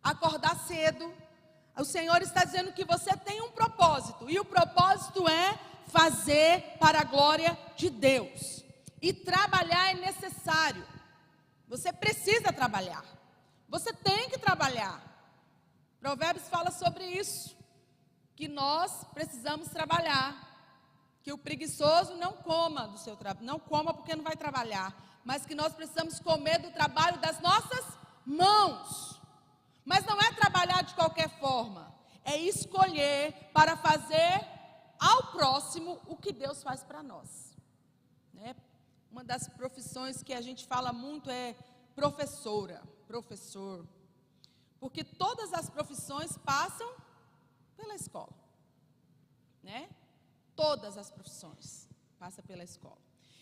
acordar cedo. O Senhor está dizendo que você tem um propósito, e o propósito é fazer para a glória de Deus. E trabalhar é necessário. Você precisa trabalhar. Você tem que trabalhar. Provérbios fala sobre isso. Que nós precisamos trabalhar. Que o preguiçoso não coma do seu trabalho. Não coma porque não vai trabalhar. Mas que nós precisamos comer do trabalho das nossas mãos. Mas não é trabalhar de qualquer forma. É escolher para fazer ao próximo o que Deus faz para nós. Né? Uma das profissões que a gente fala muito é professora, professor. Porque todas as profissões passam pela escola. Né? Todas as profissões passam pela escola.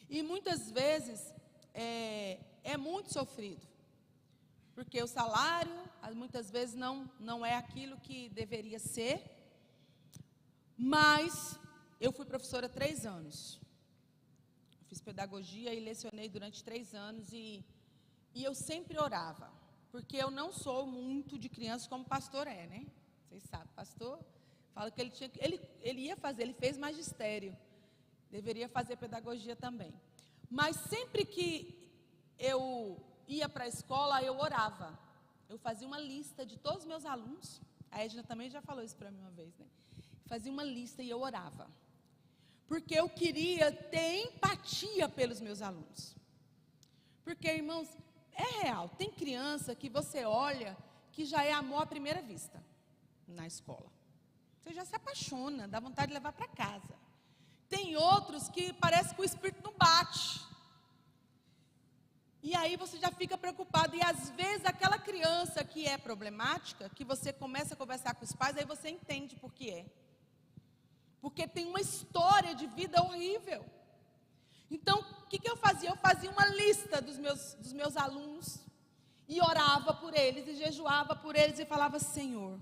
E muitas vezes é muito sofrido. Porque o salário, muitas vezes, não é aquilo que deveria ser. Mas eu fui professora há 3 anos. Fiz pedagogia e lecionei durante 3 anos. E eu sempre orava. Porque eu não sou muito de criança como pastor é, né? Vocês sabem, pastor fala que ele ia fazer, ele fez magistério. Deveria fazer pedagogia também. Mas sempre que eu ia para a escola, eu orava. Eu fazia uma lista de todos os meus alunos. A Edna também já falou isso para mim uma vez, né? Fazia uma lista e eu orava. Porque eu queria ter empatia pelos meus alunos. Porque, irmãos, é real. Tem criança que você olha que já é amor à primeira vista na escola. Você já se apaixona, dá vontade de levar para casa. Tem outros que parece que o espírito não bate. E aí você já fica preocupado. E às vezes aquela criança que é problemática, que você começa a conversar com os pais, aí você entende por que é. Porque tem uma história de vida horrível. Então, o que eu fazia? Eu fazia uma lista dos meus alunos. E orava por eles, e jejuava por eles, e falava: Senhor,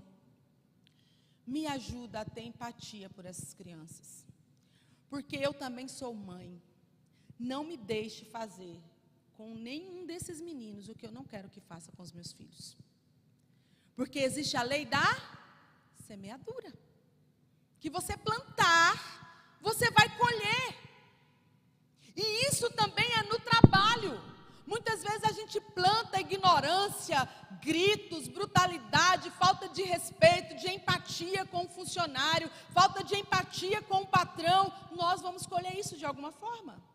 me ajuda a ter empatia por essas crianças. Porque eu também sou mãe. Não me deixe fazer com nenhum desses meninos o que eu não quero que faça com os meus filhos. Porque existe a lei da semeadura. Que você plantar, você vai colher. E isso também é no trabalho. Muitas vezes a gente planta ignorância, gritos, brutalidade, falta de respeito, de empatia com o funcionário, falta de empatia com o patrão. Nós vamos colher isso de alguma forma.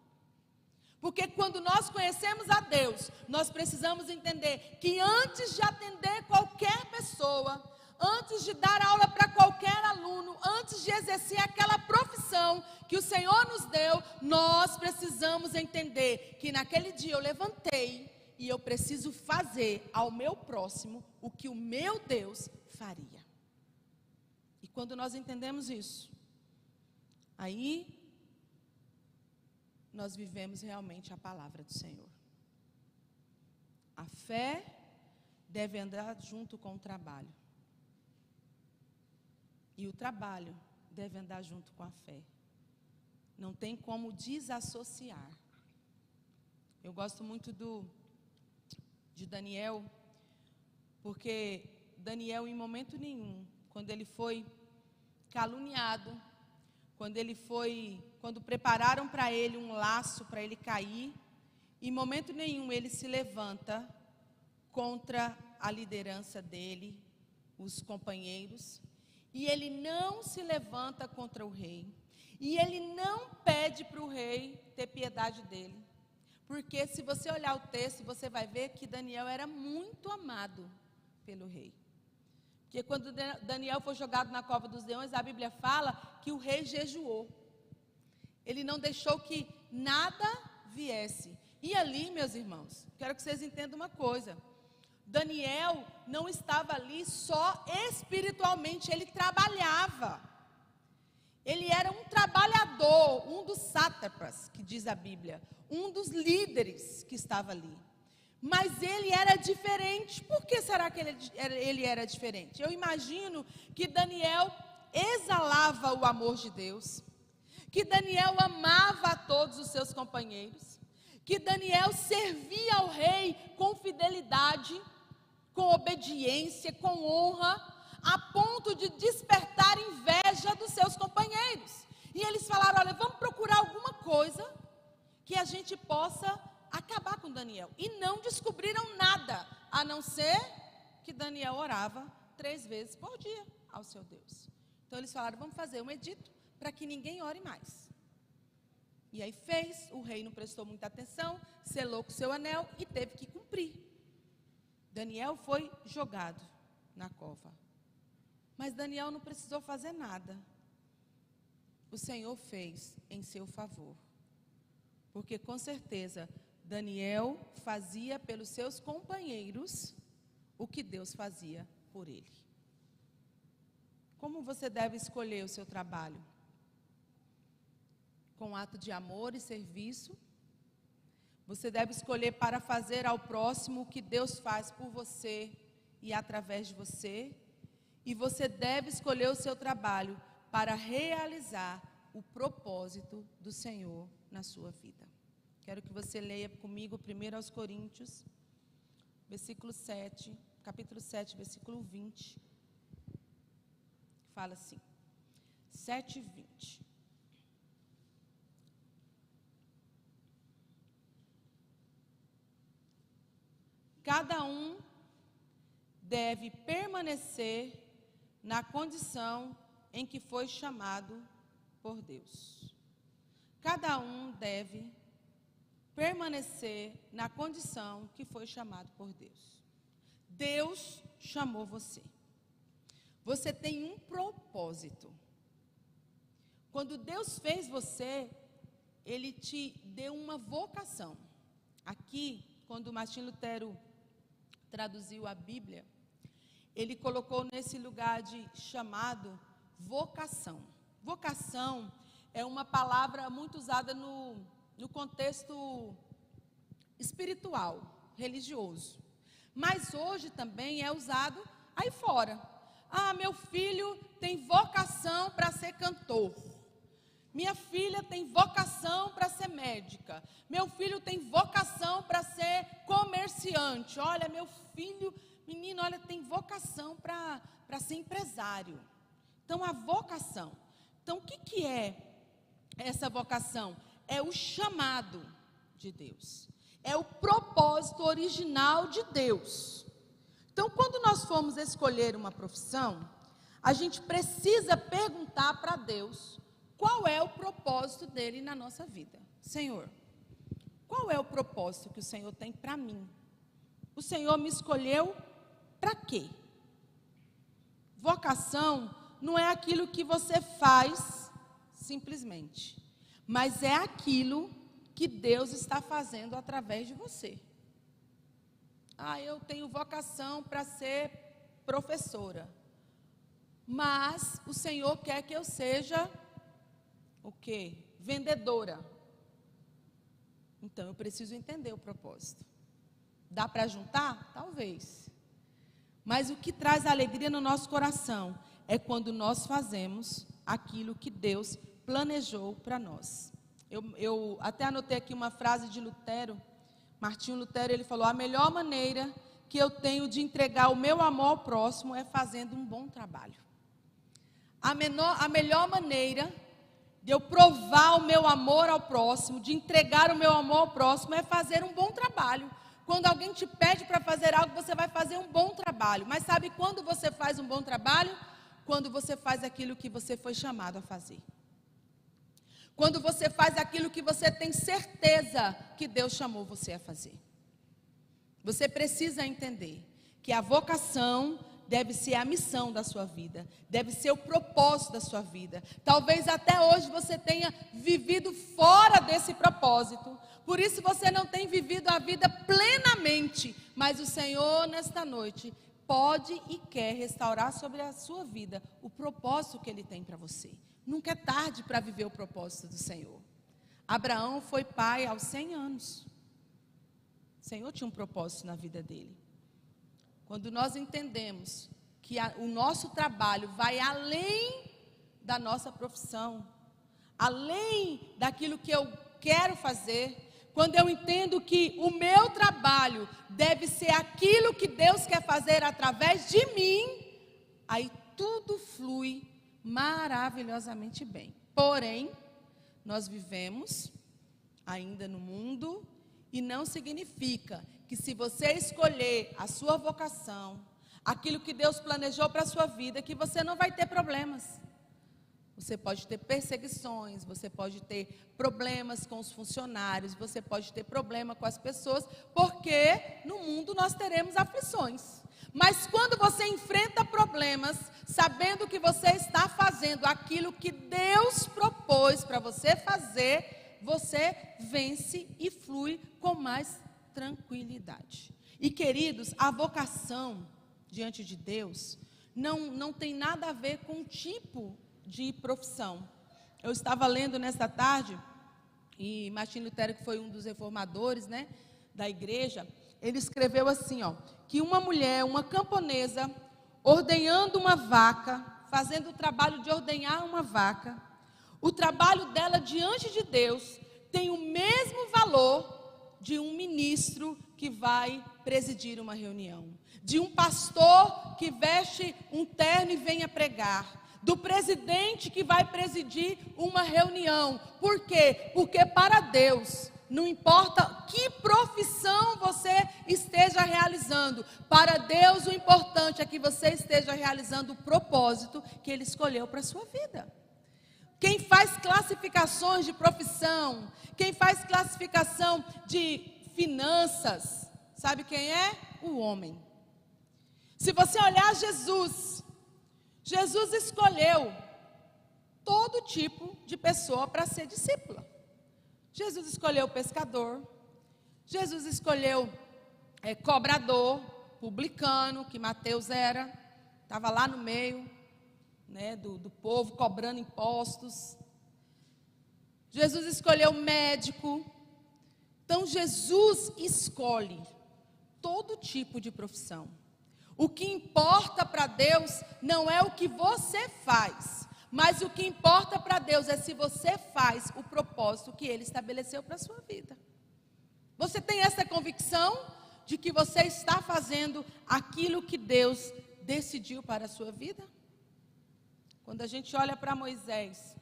Porque quando nós conhecemos a Deus, nós precisamos entender que antes de atender qualquer pessoa, antes de dar aula para qualquer aluno, antes de exercer aquela profissão que o Senhor nos deu, nós precisamos entender que naquele dia eu levantei e eu preciso fazer ao meu próximo o que o meu Deus faria. E quando nós entendemos isso, aí nós vivemos realmente a palavra do Senhor. A fé deve andar junto com o trabalho. E o trabalho deve andar junto com a fé. Não tem como desassociar. Eu gosto muito de Daniel, porque Daniel, em momento nenhum, quando ele foi caluniado, quando prepararam para ele um laço para ele cair, em momento nenhum ele se levanta contra a liderança dele, os companheiros, e ele não se levanta contra o rei, e ele não pede para o rei ter piedade dele, porque se você olhar o texto, você vai ver que Daniel era muito amado pelo rei. Porque quando Daniel foi jogado na cova dos leões, a Bíblia fala que o rei jejuou. Ele não deixou que nada viesse. E ali, meus irmãos, quero que vocês entendam uma coisa. Daniel não estava ali só espiritualmente, ele trabalhava. Ele era um trabalhador, um dos sátrapas, que diz a Bíblia, um dos líderes que estava ali. Mas ele era diferente. Por que será que ele era diferente? Eu imagino que Daniel exalava o amor de Deus, que Daniel amava a todos os seus companheiros, que Daniel servia ao rei com fidelidade, com obediência, com honra, a ponto de despertar inveja dos seus companheiros. E eles falaram: olha, vamos procurar alguma coisa que a gente possa acabar com Daniel. E não descobriram nada, a não ser que Daniel orava 3 vezes por dia ao seu Deus. Então eles falaram: vamos fazer um edito para que ninguém ore mais. E aí fez, o rei não prestou muita atenção, selou com seu anel e teve que cumprir. Daniel foi jogado na cova. Mas Daniel não precisou fazer nada. O Senhor fez em seu favor. Porque com certeza Daniel fazia pelos seus companheiros o que Deus fazia por ele. Como você deve escolher o seu trabalho? Com ato de amor e serviço. Você deve escolher para fazer ao próximo o que Deus faz por você e através de você. E você deve escolher o seu trabalho para realizar o propósito do Senhor na sua vida. Quero que você leia comigo 1 aos Coríntios, capítulo 7, versículo 20. Fala assim, 7:20. Cada um deve permanecer na condição em que foi chamado por Deus. Cada um deve permanecer na condição que foi chamado por Deus. Deus chamou você. Você tem um propósito. Quando Deus fez você, Ele te deu uma vocação. Aqui, quando Martim Lutero traduziu a Bíblia, ele colocou nesse lugar de chamado vocação. Vocação é uma palavra muito usada no contexto espiritual, religioso. Mas hoje também é usado aí fora. Ah, meu filho tem vocação para ser cantor. Minha filha tem vocação para ser médica. Meu filho tem vocação para ser comerciante. Olha, meu filho, menino, olha, tem vocação para ser empresário. Então, a vocação. Então, o que é essa vocação? É o chamado de Deus. É o propósito original de Deus. Então, quando nós formos escolher uma profissão, a gente precisa perguntar para Deus qual é o propósito dele na nossa vida. Senhor, qual é o propósito que o Senhor tem para mim? O Senhor me escolheu para quê? Vocação não é aquilo que você faz simplesmente, mas é aquilo que Deus está fazendo através de você. Eu tenho vocação para ser professora, mas o Senhor quer que eu seja o quê? Vendedora. Então eu preciso entender o propósito. Dá para juntar? Talvez. Mas o que traz alegria no nosso coração é quando nós fazemos aquilo que Deus planejou para nós. Eu até anotei aqui uma frase de Lutero. Martinho Lutero, ele falou: a melhor maneira que eu tenho de entregar o meu amor ao próximo é fazendo um bom trabalho. A melhor maneira de eu provar o meu amor ao próximo, de entregar o meu amor ao próximo, é fazer um bom trabalho. Quando alguém te pede para fazer algo, você vai fazer um bom trabalho. Mas sabe quando você faz um bom trabalho? Quando você faz aquilo que você foi chamado a fazer. Quando você faz aquilo que você tem certeza que Deus chamou você a fazer. Você precisa entender que a vocação deve ser a missão da sua vida, deve ser o propósito da sua vida. Talvez até hoje você tenha vivido fora desse propósito, por isso você não tem vivido a vida plenamente, mas o Senhor nesta noite pode e quer restaurar sobre a sua vida o propósito que Ele tem para você. Nunca é tarde para viver o propósito do Senhor. Abraão foi pai aos 100 anos. O Senhor tinha um propósito na vida dele. Quando nós entendemos que o nosso trabalho vai além da nossa profissão, além daquilo que eu quero fazer, quando eu entendo que o meu trabalho deve ser aquilo que Deus quer fazer através de mim, aí tudo flui maravilhosamente bem. Porém, nós vivemos ainda no mundo e não significa que se você escolher a sua vocação, aquilo que Deus planejou para a sua vida, que você não vai ter problemas. Você pode ter perseguições, você pode ter problemas com os funcionários, você pode ter problema com as pessoas, porque no mundo nós teremos aflições. Mas quando você enfrenta problemas, sabendo que você está fazendo aquilo que Deus propôs para você fazer, você vence e flui com mais tranquilidade. E queridos, a vocação diante de Deus não tem nada a ver com o tipo de profissão. Eu estava lendo nesta tarde, e Martinho Lutero, que foi um dos reformadores, da igreja, ele escreveu assim, que uma mulher, uma camponesa, ordenhando uma vaca, fazendo o trabalho de ordenhar uma vaca, o trabalho dela diante de Deus tem o mesmo valor de um ministro que vai presidir uma reunião, de um pastor que veste um terno e venha pregar, do presidente que vai presidir uma reunião. Por quê? Porque para Deus, não importa que profissão você esteja realizando, para Deus o importante é que você esteja realizando o propósito que Ele escolheu para a sua vida. Quem faz classificações de profissão, quem faz classificação de finanças, sabe quem é? O homem. Se você olhar Jesus escolheu todo tipo de pessoa para ser discípula. Jesus escolheu pescador, Jesus escolheu cobrador, publicano, que Mateus era, estava lá no meio, do povo cobrando impostos. Jesus escolheu médico. Então Jesus escolhe todo tipo de profissão. O que importa para Deus não é o que você faz, Mas o que importa para Deus é se você faz o propósito que Ele estabeleceu para a sua vida. Você tem essa convicção de que você está fazendo aquilo que Deus decidiu para a sua vida? Quando a gente olha para Moisés,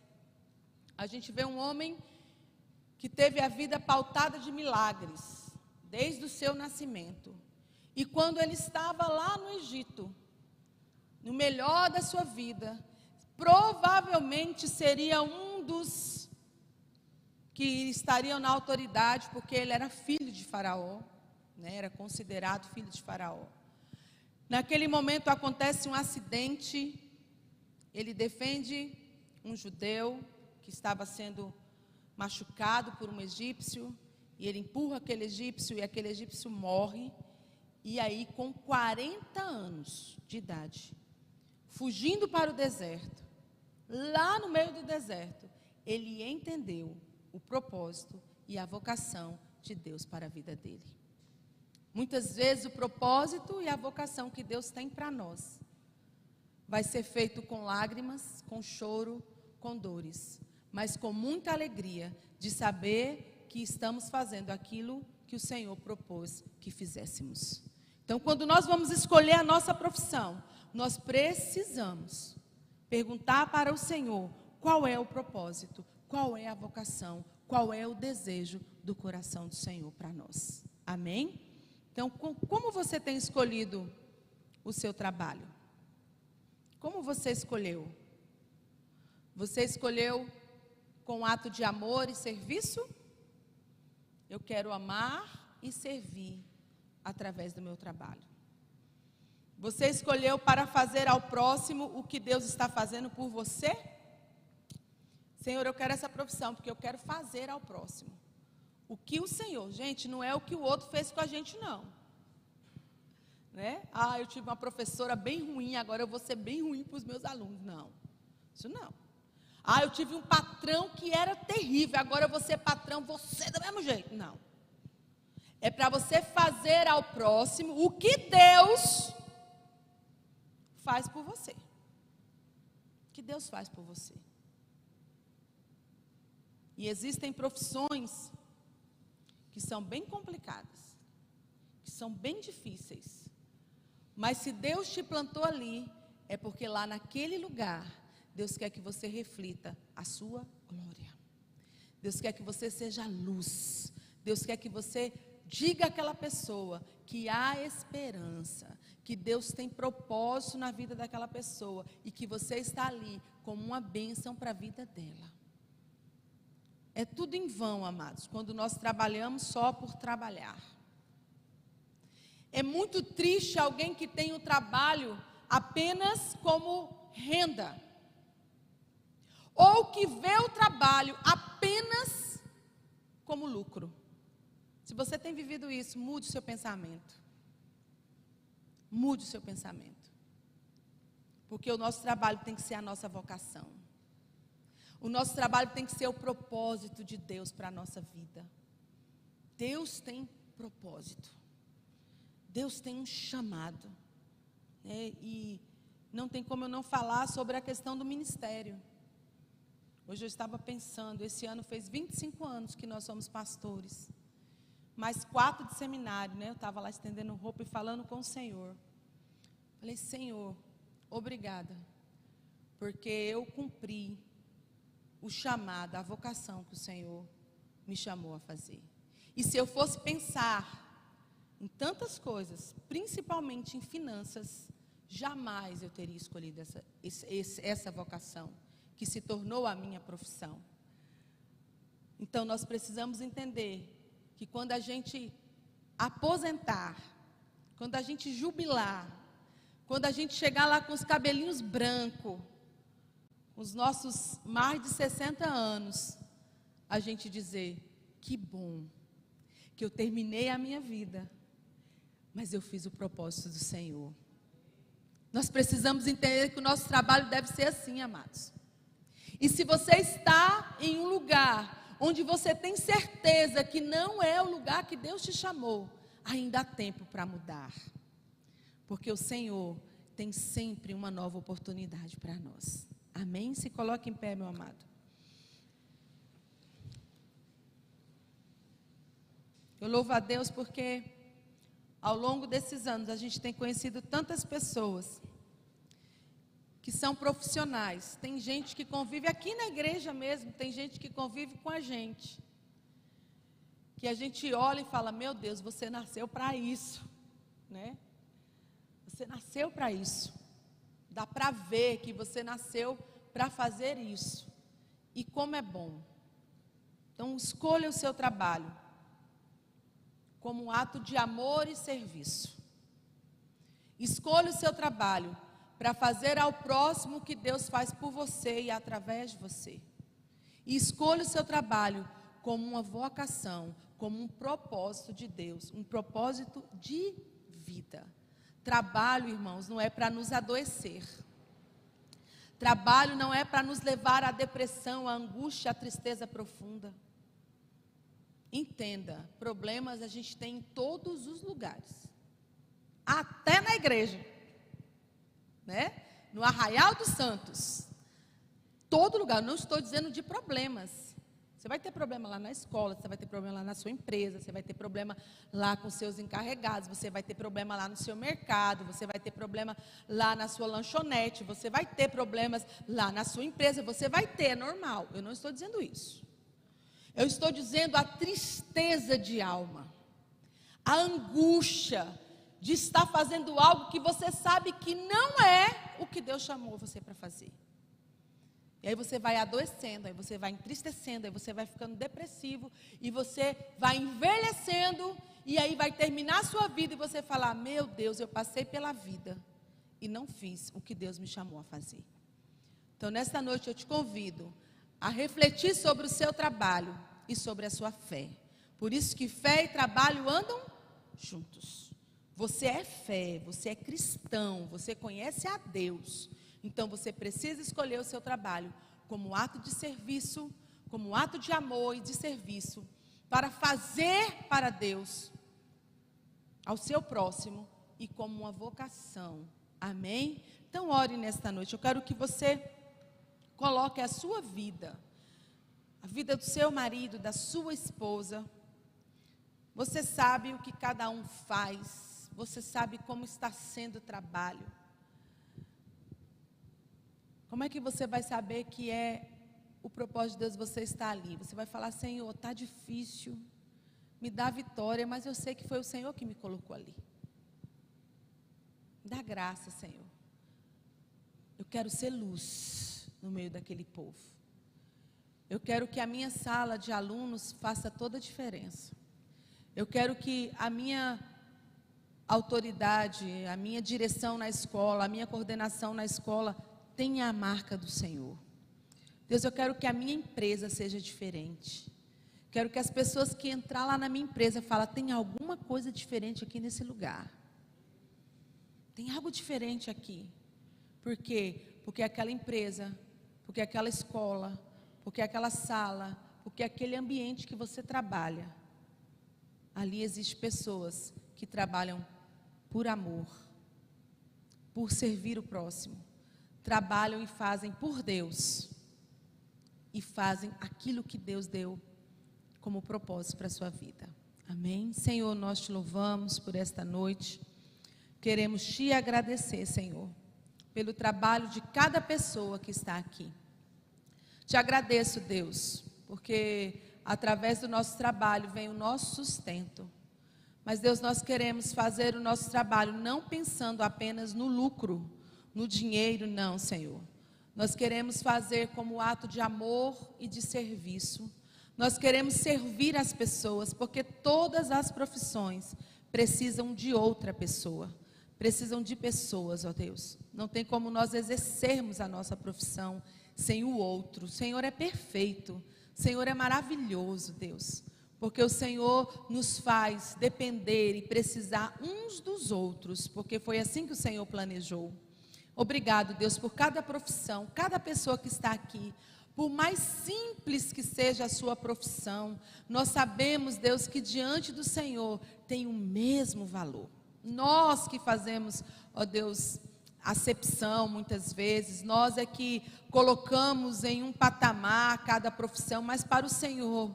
a gente vê um homem que teve a vida pautada de milagres, desde o seu nascimento. E quando ele estava lá no Egito, no melhor da sua vida, provavelmente seria um dos que estariam na autoridade, porque ele era filho de Faraó, né? Era considerado filho de Faraó. Naquele momento acontece um acidente, ele defende um judeu que estava sendo machucado por um egípcio, e ele empurra aquele egípcio, e aquele egípcio morre. E aí, com 40 anos de idade, fugindo para o deserto, lá no meio do deserto, ele entendeu o propósito e a vocação de Deus para a vida dele. Muitas vezes o propósito e a vocação que Deus tem para nós vai ser feito com lágrimas, com choro, com dores, mas com muita alegria de saber que estamos fazendo aquilo que o Senhor propôs que fizéssemos. Então, quando nós vamos escolher a nossa profissão, nós precisamos perguntar para o Senhor qual é o propósito, qual é a vocação, qual é o desejo do coração do Senhor para nós. Amém? Então, como você tem escolhido o seu trabalho? Como você escolheu? Você escolheu com ato de amor e serviço? Eu quero amar e servir através do meu trabalho. Você escolheu para fazer ao próximo o que Deus está fazendo por você? Senhor, eu quero essa profissão porque eu quero fazer ao próximo o que o Senhor, gente, não é o que o outro fez com a gente, não. Né? Ah, eu tive uma professora bem ruim, agora eu vou ser bem ruim para os meus alunos. Não, isso não. Ah, eu tive um patrão que era terrível, agora eu vou ser patrão, vou ser do mesmo jeito. Não. É para você fazer ao próximo o que Deus faz por você. O que Deus faz por você. E existem profissões que são bem complicadas, que são bem difíceis. Mas se Deus te plantou ali, é porque lá naquele lugar, Deus quer que você reflita a sua glória. Deus quer que você seja luz. Deus quer que você diga àquela pessoa que há esperança, que Deus tem propósito na vida daquela pessoa e que você está ali como uma bênção para a vida dela. É tudo em vão, amados, quando nós trabalhamos só por trabalhar. É muito triste alguém que tem o trabalho apenas como renda, ou que vê o trabalho apenas como lucro. Se você tem vivido isso, mude o seu pensamento. Mude o seu pensamento. Porque o nosso trabalho tem que ser a nossa vocação. O nosso trabalho tem que ser o propósito de Deus para a nossa vida. Deus tem propósito. Deus tem um chamado. E não tem como eu não falar sobre a questão do ministério. Hoje eu estava pensando, esse ano fez 25 anos que nós somos pastores. Mais 4 de seminário, né? Eu estava lá estendendo roupa e falando com o Senhor. Falei, Senhor, obrigada. Porque eu cumpri o chamado, a vocação que o Senhor me chamou a fazer. E se eu fosse pensar em tantas coisas, principalmente em finanças, jamais eu teria escolhido essa vocação, que se tornou a minha profissão. Então nós precisamos entender que quando a gente aposentar, quando a gente jubilar, quando a gente chegar lá com os cabelinhos brancos, os nossos mais de 60 anos, a gente dizer, que bom, que eu terminei a minha vida, mas eu fiz o propósito do Senhor. Nós precisamos entender que o nosso trabalho deve ser assim, amados. E se você está em um lugar onde você tem certeza que não é o lugar que Deus te chamou, ainda há tempo para mudar. Porque o Senhor tem sempre uma nova oportunidade para nós. Amém? Se coloque em pé, meu amado. Eu louvo a Deus porque ao longo desses anos a gente tem conhecido tantas pessoas que são profissionais. Tem gente que convive aqui na igreja mesmo, tem gente que convive com a gente. Que a gente olha e fala, meu Deus, você nasceu para isso, né? Você nasceu para isso. Dá para ver que você nasceu para fazer isso. E como é bom. Então, escolha o seu trabalho como um ato de amor e serviço. Escolha o seu trabalho para fazer ao próximo o que Deus faz por você e através de você. E escolha o seu trabalho como uma vocação, como um propósito de Deus, um propósito de vida. Trabalho, irmãos, não é para nos adoecer. Trabalho não é para nos levar à depressão, à angústia, à tristeza profunda. Entenda, problemas a gente tem em todos os lugares. Até na igreja. Né? No Arraial dos Santos. Todo lugar, não estou dizendo de problemas. Você vai ter problema lá na escola, você vai ter problema lá na sua empresa, você vai ter problema lá com seus encarregados, você vai ter problema lá no seu mercado, você vai ter problema lá na sua lanchonete, você vai ter problemas lá na sua empresa, você vai ter, é normal. Eu não estou dizendo isso. Eu estou dizendo a tristeza de alma, a angústia de estar fazendo algo que você sabe que não é o que Deus chamou você para fazer. E aí você vai adoecendo, aí você vai entristecendo, aí você vai ficando depressivo, e você vai envelhecendo, e aí vai terminar a sua vida, e você falar, meu Deus, eu passei pela vida, e não fiz o que Deus me chamou a fazer. Então, nesta noite eu te convido a refletir sobre o seu trabalho e sobre a sua fé. Por isso que fé e trabalho andam juntos. Você é fé, você é cristão, você conhece a Deus. Então você precisa escolher o seu trabalho como ato de serviço, como ato de amor e de serviço, para fazer para Deus, ao seu próximo e como uma vocação. Amém? Então ore nesta noite. Eu quero que você coloque a sua vida, a vida do seu marido, da sua esposa. Você sabe o que cada um faz, você sabe como está sendo o trabalho. Como é que você vai saber que é o propósito de Deus você estar ali? Você vai falar, Senhor, está difícil, me dá vitória, mas eu sei que foi o Senhor que me colocou ali. Dá graça, Senhor. Eu quero ser luz no meio daquele povo. Eu quero que a minha sala de alunos faça toda a diferença. Eu quero que a minha autoridade, a minha direção na escola, a minha coordenação na escola tenha a marca do Senhor. Deus, eu quero que a minha empresa seja diferente. Quero que as pessoas que entrar lá na minha empresa falem, tem alguma coisa diferente aqui nesse lugar. Tem algo diferente aqui. Por quê? Porque aquela empresa, porque aquela escola, porque aquela sala, porque aquele ambiente que você trabalha, ali existem pessoas que trabalham por amor, por servir o próximo. Trabalham e fazem por Deus. E fazem aquilo que Deus deu como propósito para a sua vida. Amém? Senhor, nós te louvamos por esta noite. Queremos te agradecer, Senhor, pelo trabalho de cada pessoa que está aqui. Te agradeço, Deus, porque através do nosso trabalho vem o nosso sustento. Mas, Deus, nós queremos fazer o nosso trabalho não pensando apenas no lucro, no dinheiro, não, Senhor. Nós queremos fazer como ato de amor e de serviço. Nós queremos servir as pessoas, porque todas as profissões precisam de outra pessoa. Precisam de pessoas, ó Deus. Não tem como nós exercermos a nossa profissão sem o outro. O Senhor é perfeito. O Senhor é maravilhoso, Deus. Porque o Senhor nos faz depender e precisar uns dos outros. Porque foi assim que o Senhor planejou. Obrigado, Deus, por cada profissão, cada pessoa que está aqui. Por mais simples que seja a sua profissão, nós sabemos, Deus, que diante do Senhor tem o mesmo valor. Nós que fazemos, ó Deus, acepção, muitas vezes, nós é que colocamos em um patamar cada profissão, mas para o Senhor,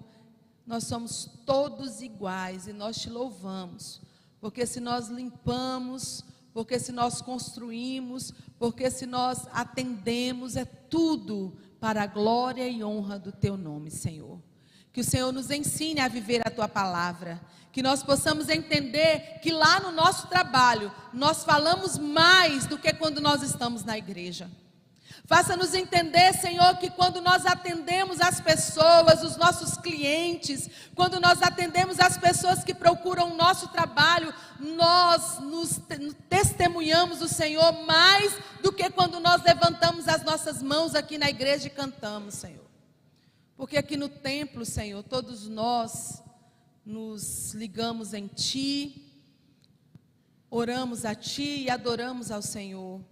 nós somos todos iguais e nós te louvamos, porque se nós limpamos, porque se nós construímos, porque se nós atendemos, é tudo para a glória e honra do teu nome, Senhor. Que o Senhor nos ensine a viver a tua palavra, que nós possamos entender que lá no nosso trabalho, nós falamos mais do que quando nós estamos na igreja. Faça-nos entender, Senhor, que quando nós atendemos as pessoas, os nossos clientes, quando nós atendemos as pessoas que procuram o nosso trabalho, nós nos testemunhamos o Senhor mais do que quando nós levantamos as nossas mãos aqui na igreja e cantamos, Senhor. Porque aqui no templo, Senhor, todos nós nos ligamos em Ti, oramos a Ti e adoramos ao Senhor.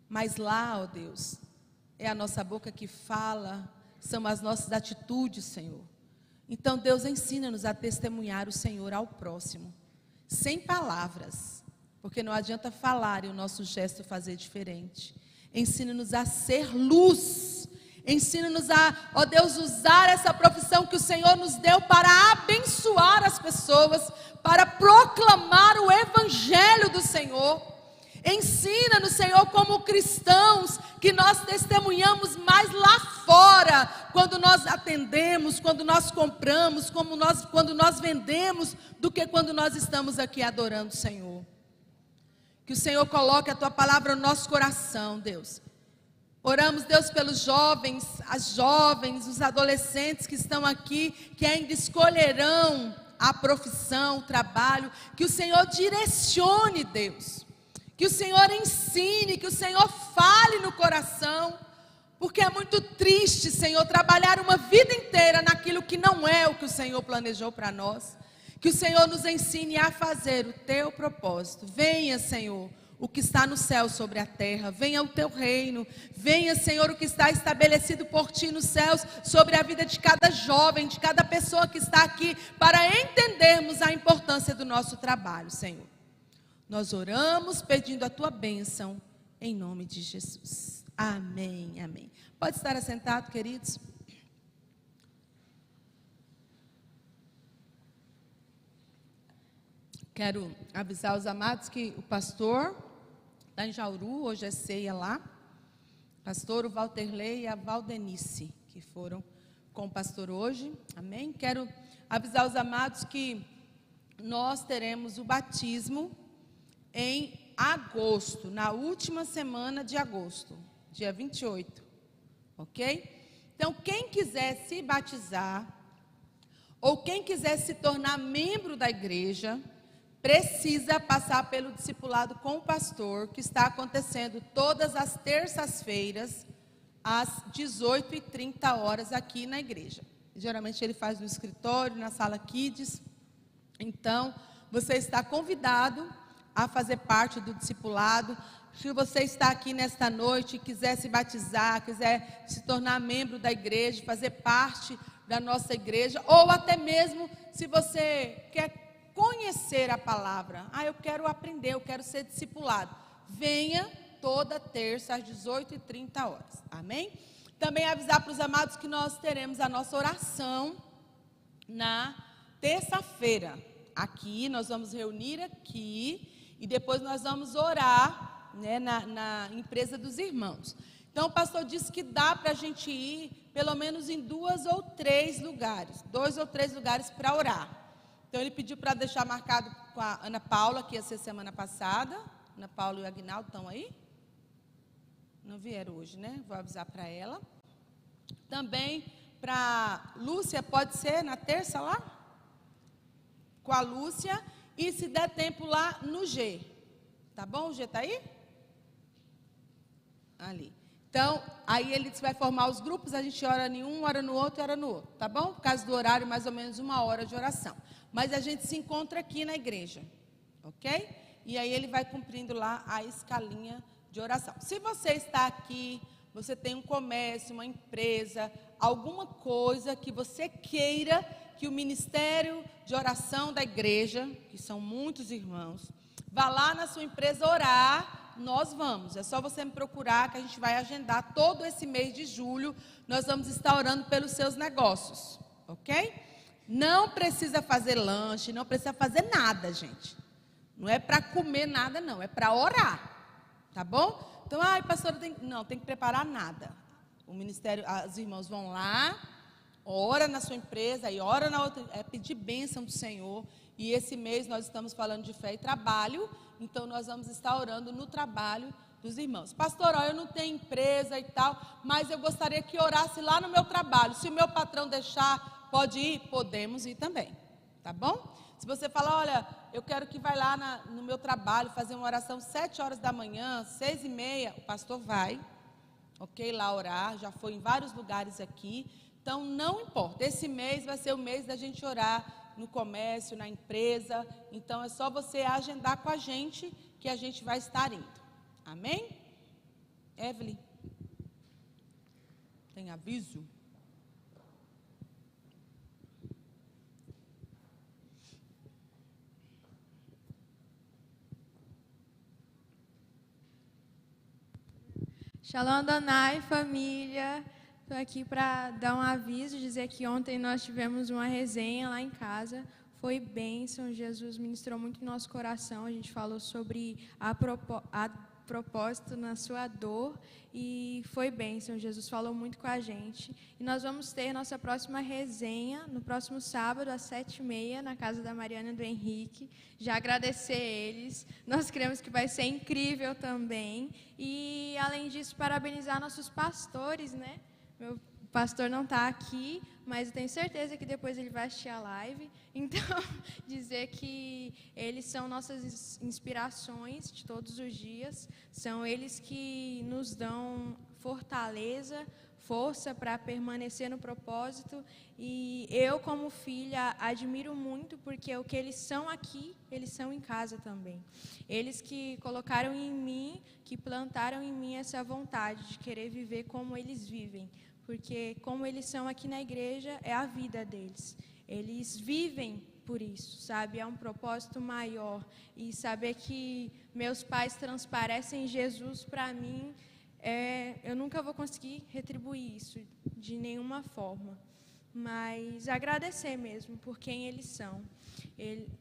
Mas lá, ó Deus, é a nossa boca que fala, são as nossas atitudes, Senhor. Então, Deus, ensina-nos a testemunhar o Senhor ao próximo, sem palavras, porque não adianta falar e o nosso gesto fazer diferente. Ensina-nos a ser luz, ensina-nos a, ó Deus, usar essa profissão que o Senhor nos deu para abençoar as pessoas, para proclamar o Evangelho do Senhor. Ensina-nos, Senhor, como cristãos, que nós testemunhamos mais lá fora, quando nós atendemos, quando nós compramos, quando nós vendemos, do que quando nós estamos aqui adorando o Senhor. Que o Senhor coloque a Tua palavra no nosso coração, Deus. Oramos, Deus, pelos jovens, as jovens, os adolescentes que estão aqui, que ainda escolherão a profissão, o trabalho. Que o Senhor direcione, Deus. Que o Senhor ensine, que o Senhor fale no coração, porque é muito triste, Senhor, trabalhar uma vida inteira naquilo que não é o que o Senhor planejou para nós. Que o Senhor nos ensine a fazer o Teu propósito. Venha, Senhor, o que está no céu sobre a terra, venha o Teu reino, venha, Senhor, o que está estabelecido por Ti nos céus, sobre a vida de cada jovem, de cada pessoa que está aqui, para entendermos a importância do nosso trabalho, Senhor. Nós oramos pedindo a Tua bênção, em nome de Jesus. Amém, amém. Pode estar assentado, queridos. Quero avisar os amados que o pastor está em Jauru, hoje é ceia lá. Pastor, o Valterley e a Valdenice, que foram com o pastor hoje. Amém. Quero avisar os amados que nós teremos o batismo em agosto, na última semana de agosto, dia 28, ok? Então, quem quiser se batizar, ou quem quiser se tornar membro da igreja, precisa passar pelo discipulado com o pastor, que está acontecendo todas as terças-feiras, às 18h30 aqui na igreja. Geralmente ele faz no escritório, na sala Kids. Então, você está convidado a fazer parte do discipulado. Se você está aqui nesta noite e quiser se batizar, quiser se tornar membro da igreja, fazer parte da nossa igreja, ou até mesmo se você quer conhecer a palavra, eu quero aprender, eu quero ser discipulado, venha toda terça às 18h30. Amém? Também avisar para os amados que nós teremos a nossa oração na terça-feira. Aqui, nós vamos reunir aqui e depois nós vamos orar, né, na empresa dos irmãos. Então o pastor disse que dá para a gente ir pelo menos em 2 ou 3 lugares, 2 ou 3 lugares para orar. Então ele pediu para deixar marcado com a Ana Paula, que ia ser semana passada. Ana Paula e o Aguinaldo estão aí? Não vieram hoje, né? Vou avisar para ela. Também para Lúcia, pode ser na terça lá? Com a Lúcia. E se der tempo lá no G. Tá bom? O G está aí? Ali. Então, aí ele vai formar os grupos, a gente ora em um, ora no outro e ora no outro. Tá bom? Por causa do horário, mais ou menos 1 hora de oração. Mas a gente se encontra aqui na igreja. Ok? E aí ele vai cumprindo lá a escalinha de oração. Se você está aqui, você tem um comércio, uma empresa, alguma coisa que você queira que o ministério de oração da igreja, que são muitos irmãos, vá lá na sua empresa orar nós vamos. É só você me procurar que a gente vai agendar todo esse mês de julho. Nós vamos estar orando pelos seus negócios, ok? Não precisa fazer lanche, não precisa fazer nada, gente. Não é para comer nada, não. É para orar, tá bom? Então, pastora, tem que preparar nada. O ministério, os irmãos vão lá, ora na sua empresa e ora na outra, é pedir bênção do Senhor. E esse mês nós estamos falando de fé e trabalho, então nós vamos estar orando no trabalho dos irmãos. Pastor, eu não tenho empresa e tal, mas eu gostaria que orasse lá no meu trabalho. Se o meu patrão deixar, pode ir? Podemos ir também, tá bom? Se você falar, olha, eu quero que vá lá no meu trabalho fazer uma oração 7 horas da manhã, 6h30, o pastor vai, ok, lá orar, já foi em vários lugares aqui. Então, não importa, esse mês vai ser o mês da gente orar no comércio, na empresa. Então, é só você agendar com a gente, que a gente vai estar indo. Amém? Evelyn, tem aviso? Shalom Adonai, família. Estou aqui para dar um aviso, dizer que ontem nós tivemos uma resenha lá em casa. Foi bênção, Jesus ministrou muito em nosso coração. A gente falou sobre a propósito na sua dor e foi bênção. Jesus falou muito com a gente. E nós vamos ter nossa próxima resenha no próximo sábado, às 7h30, na casa da Mariana e do Henrique. Já agradecer eles. Nós cremos que vai ser incrível também. E, além disso, parabenizar nossos pastores, né? Meu pastor não está aqui, mas eu tenho certeza que depois ele vai assistir a live. Então, dizer que eles são nossas inspirações de todos os dias. São eles que nos dão fortaleza, força para permanecer no propósito. E eu, como filha, admiro muito, porque o que eles são aqui, eles são em casa também. Eles que colocaram em mim, que plantaram em mim essa vontade de querer viver como eles vivem. Porque como eles são aqui na igreja, é a vida deles. Eles vivem por isso, sabe? É um propósito maior. E saber que meus pais transparecem Jesus para mim, eu nunca vou conseguir retribuir isso de nenhuma forma. Mas agradecer mesmo por quem eles são.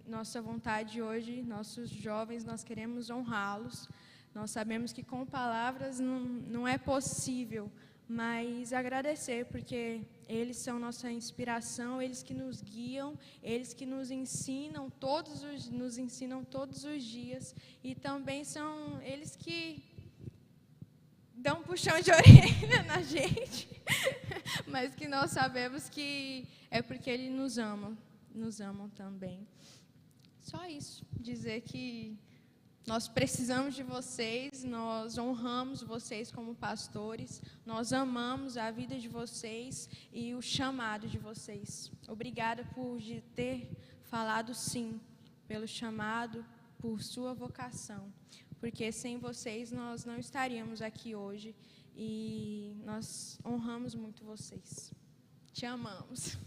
Nossa vontade hoje, nossos jovens, nós queremos honrá-los. Nós sabemos que com palavras não é possível, mas agradecer, porque eles são nossa inspiração, eles que nos guiam, eles que nos ensinam todos os dias, e também são eles que dão um puxão de orelha na gente, mas que nós sabemos que é porque eles nos amam também. Só isso, dizer que nós precisamos de vocês, nós honramos vocês como pastores, nós amamos a vida de vocês e o chamado de vocês. Obrigada por ter falado sim, pelo chamado, por sua vocação, porque sem vocês nós não estaríamos aqui hoje e nós honramos muito vocês. Te amamos.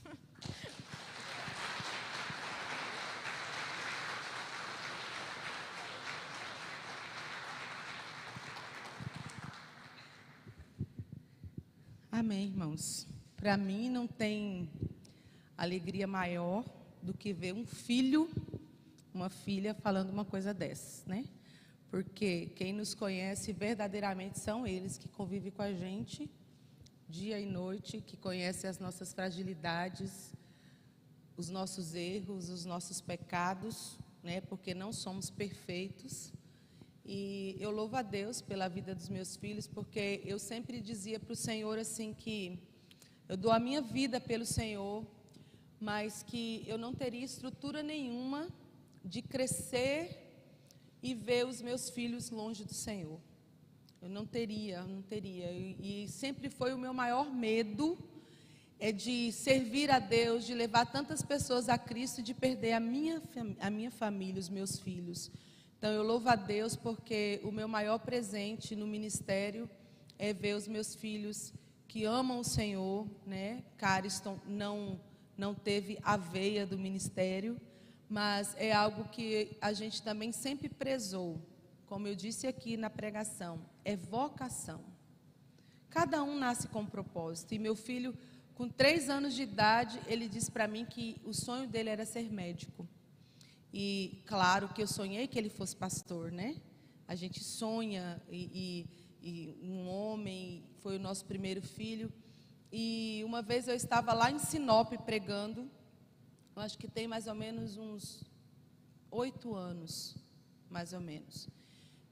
Amém, irmãos. Para mim não tem alegria maior do que ver um filho, uma filha falando uma coisa dessas, né? Porque quem nos conhece verdadeiramente são eles que convivem com a gente dia e noite, que conhecem as nossas fragilidades, os nossos erros, os nossos pecados, né? Porque não somos perfeitos. E eu louvo a Deus pela vida dos meus filhos, porque eu sempre dizia para o Senhor assim que eu dou a minha vida pelo Senhor, mas que eu não teria estrutura nenhuma de crescer e ver os meus filhos longe do Senhor. Eu não teria. E sempre foi o meu maior medo, de servir a Deus, de levar tantas pessoas a Cristo e de perder a minha família, os meus filhos. Então, eu louvo a Deus porque o meu maior presente no ministério é ver os meus filhos que amam o Senhor, né? Cariston não teve a veia do ministério, mas é algo que a gente também sempre prezou, como eu disse aqui na pregação, é vocação. Cada um nasce com um propósito. E meu filho, com 3 anos de idade, ele disse para mim que o sonho dele era ser médico. E claro que eu sonhei que ele fosse pastor, né? A gente sonha, e um homem foi o nosso primeiro filho. E uma vez eu estava lá em Sinop pregando, eu acho que tem mais ou menos uns 8 anos, mais ou menos.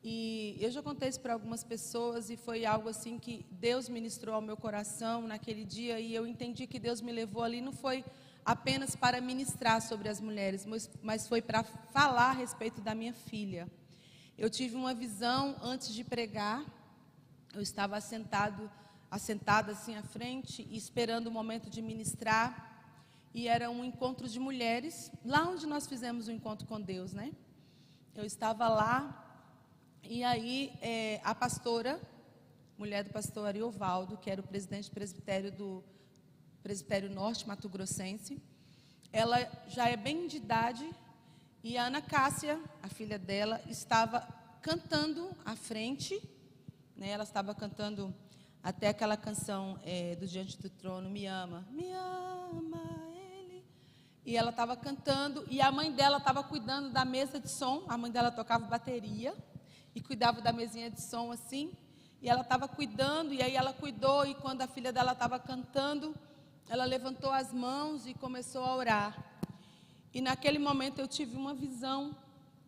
E eu já contei isso para algumas pessoas e foi algo assim que Deus ministrou ao meu coração naquele dia, e eu entendi que Deus me levou ali, não foi apenas para ministrar sobre as mulheres, mas foi para falar a respeito da minha filha. Eu tive uma visão antes de pregar, eu estava assentada assim à frente, esperando o momento de ministrar, e era um encontro de mulheres, lá onde nós fizemos o encontro com Deus, né? Eu estava lá, e aí a pastora, mulher do pastor Ariovaldo, que era o presidente do presbitério do Presbitério Norte, Mato Grossense, ela já é bem de idade, e a Ana Cássia, a filha dela, estava cantando à frente, né? Ela estava cantando até aquela canção do Diante do Trono, me ama Ele. E ela estava cantando, e a mãe dela estava cuidando da mesa de som. A mãe dela tocava bateria e cuidava da mesinha de som assim, e ela estava cuidando, e aí ela cuidou, e quando a filha dela estava cantando, ela levantou as mãos e começou a orar. E naquele momento eu tive uma visão,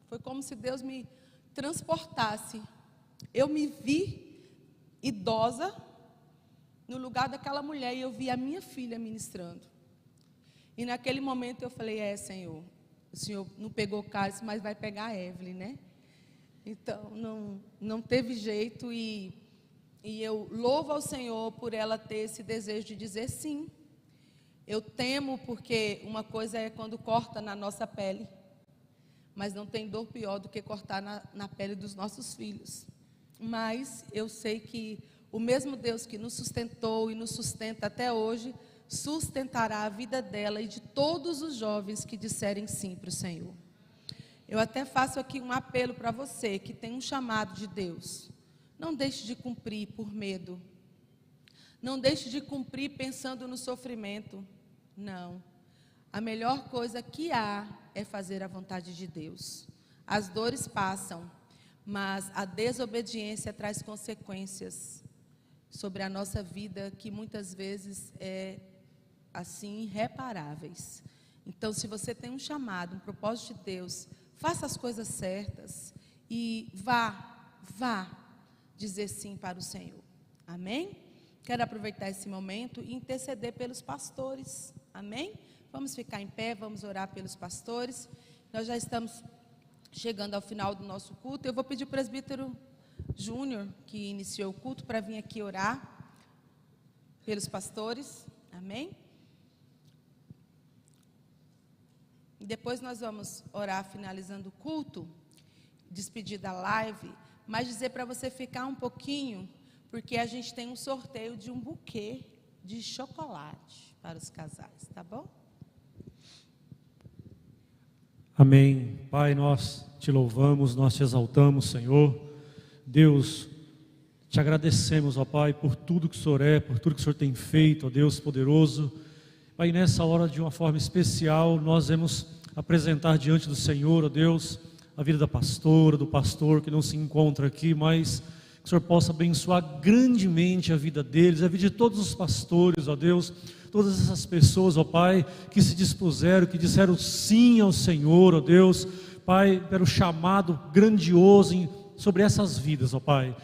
foi como se Deus me transportasse. Eu me vi idosa no lugar daquela mulher, e eu vi a minha filha ministrando. E naquele momento eu falei, Senhor, o Senhor não pegou o cálice, mas vai pegar a Evelyn, né? Então, não teve jeito, e eu louvo ao Senhor por ela ter esse desejo de dizer sim. Eu temo, porque uma coisa é quando corta na nossa pele, mas não tem dor pior do que cortar na pele dos nossos filhos. Mas eu sei que o mesmo Deus que nos sustentou e nos sustenta até hoje, sustentará a vida dela e de todos os jovens que disserem sim para o Senhor. Eu até faço aqui um apelo para você que tem um chamado de Deus. Não deixe de cumprir por medo. Não deixe de cumprir pensando no sofrimento. Não. A melhor coisa que há é fazer a vontade de Deus. As dores passam, mas a desobediência traz consequências sobre a nossa vida que muitas vezes é assim irreparáveis. Então, se você tem um chamado, um propósito de Deus, faça as coisas certas e vá dizer sim para o Senhor. Amém? Quero aproveitar esse momento e interceder pelos pastores. Amém? Vamos ficar em pé, vamos orar pelos pastores. Nós já estamos chegando ao final do nosso culto. Eu vou pedir o presbítero Júnior, que iniciou o culto, para vir aqui orar pelos pastores. Amém? E depois nós vamos orar finalizando o culto, despedir da live, mas dizer para você ficar um pouquinho, porque a gente tem um sorteio de um buquê de chocolate para os casais, tá bom? Amém. Pai, nós te louvamos, nós te exaltamos, Senhor. Deus, te agradecemos, ó Pai, por tudo que o Senhor é, por tudo que o Senhor tem feito, ó Deus poderoso. Pai, nessa hora, de uma forma especial, nós vamos apresentar diante do Senhor, ó Deus, a vida da pastora, do pastor que não se encontra aqui, mas que o Senhor possa abençoar grandemente a vida deles, a vida de todos os pastores, ó Deus, todas essas pessoas, ó Pai, que se dispuseram, que disseram sim ao Senhor, ó Deus, Pai, pelo chamado grandioso sobre essas vidas, ó Pai.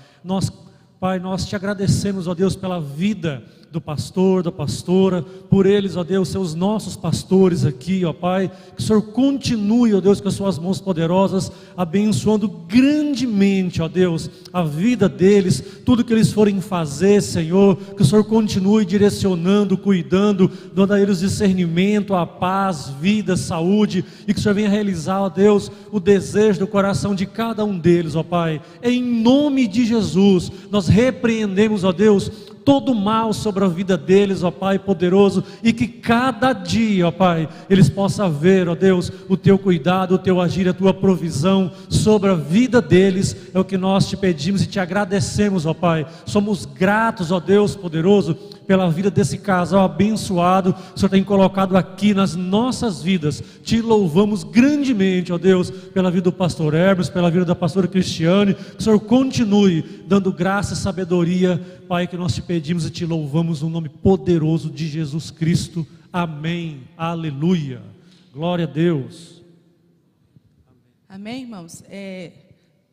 Pai, nós te agradecemos, ó Deus, pela vida do pastor, da pastora, por eles, ó Deus, seus nossos pastores aqui, ó Pai, que o Senhor continue, ó Deus, com as suas mãos poderosas, abençoando grandemente, ó Deus, a vida deles, tudo que eles forem fazer, Senhor, que o Senhor continue direcionando, cuidando, dando a eles discernimento, a paz, vida, saúde, e que o Senhor venha realizar, ó Deus, o desejo do coração de cada um deles, ó Pai, em nome de Jesus. Nós repreendemos, ó Deus, todo mal sobre a vida deles, ó Pai poderoso, e que cada dia, ó Pai, eles possam ver, ó Deus, o Teu cuidado, o Teu agir, a Tua provisão sobre a vida deles. É o que nós te pedimos e te agradecemos, ó Pai. Somos gratos, ó Deus poderoso, pela vida desse casal abençoado que o Senhor tem colocado aqui nas nossas vidas. Te louvamos grandemente, ó Deus, pela vida do pastor Hermes, pela vida da pastora Cristiane. Que o Senhor continue dando graça e sabedoria, Pai, que nós te pedimos e te louvamos no nome poderoso de Jesus Cristo. Amém. Aleluia. Glória a Deus. Amém, irmãos?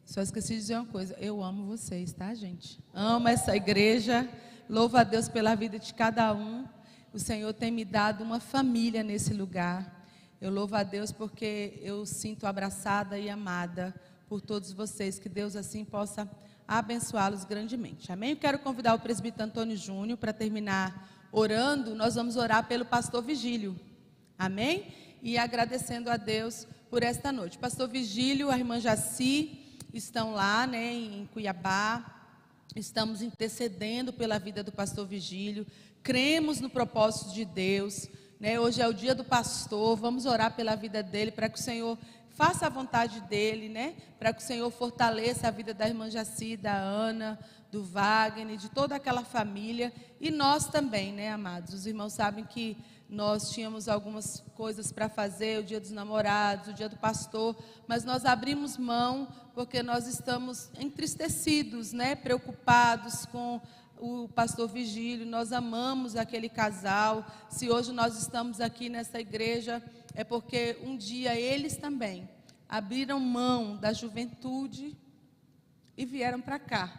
Só esqueci de dizer uma coisa. Eu amo vocês, tá, gente? Amo essa igreja. Louvo a Deus pela vida de cada um. O Senhor tem me dado uma família nesse lugar. Eu louvo a Deus porque eu sinto abraçada e amada por todos vocês. Que Deus assim possa abençoá-los grandemente. Amém? Eu quero convidar o presbítero Antônio Júnior para terminar orando. Nós vamos orar pelo pastor Vigílio. Amém? E agradecendo a Deus por esta noite. Pastor Vigílio, a irmã Jaci estão lá, né, em Cuiabá. Estamos intercedendo pela vida do pastor Vigílio. Cremos no propósito de Deus, né? Hoje é o dia do pastor. Vamos orar pela vida dele, para que o Senhor faça a vontade dele, né? Para que o Senhor fortaleça a vida da irmã Jaci, da Ana, do Wagner, de toda aquela família. E nós também, né, amados? Os irmãos sabem que nós tínhamos algumas coisas para fazer, o dia dos namorados, o dia do pastor, mas nós abrimos mão porque nós estamos entristecidos, né, preocupados com o pastor Vigílio. Nós amamos aquele casal. Se hoje nós estamos aqui nessa igreja, é porque um dia eles também abriram mão da juventude e vieram para cá,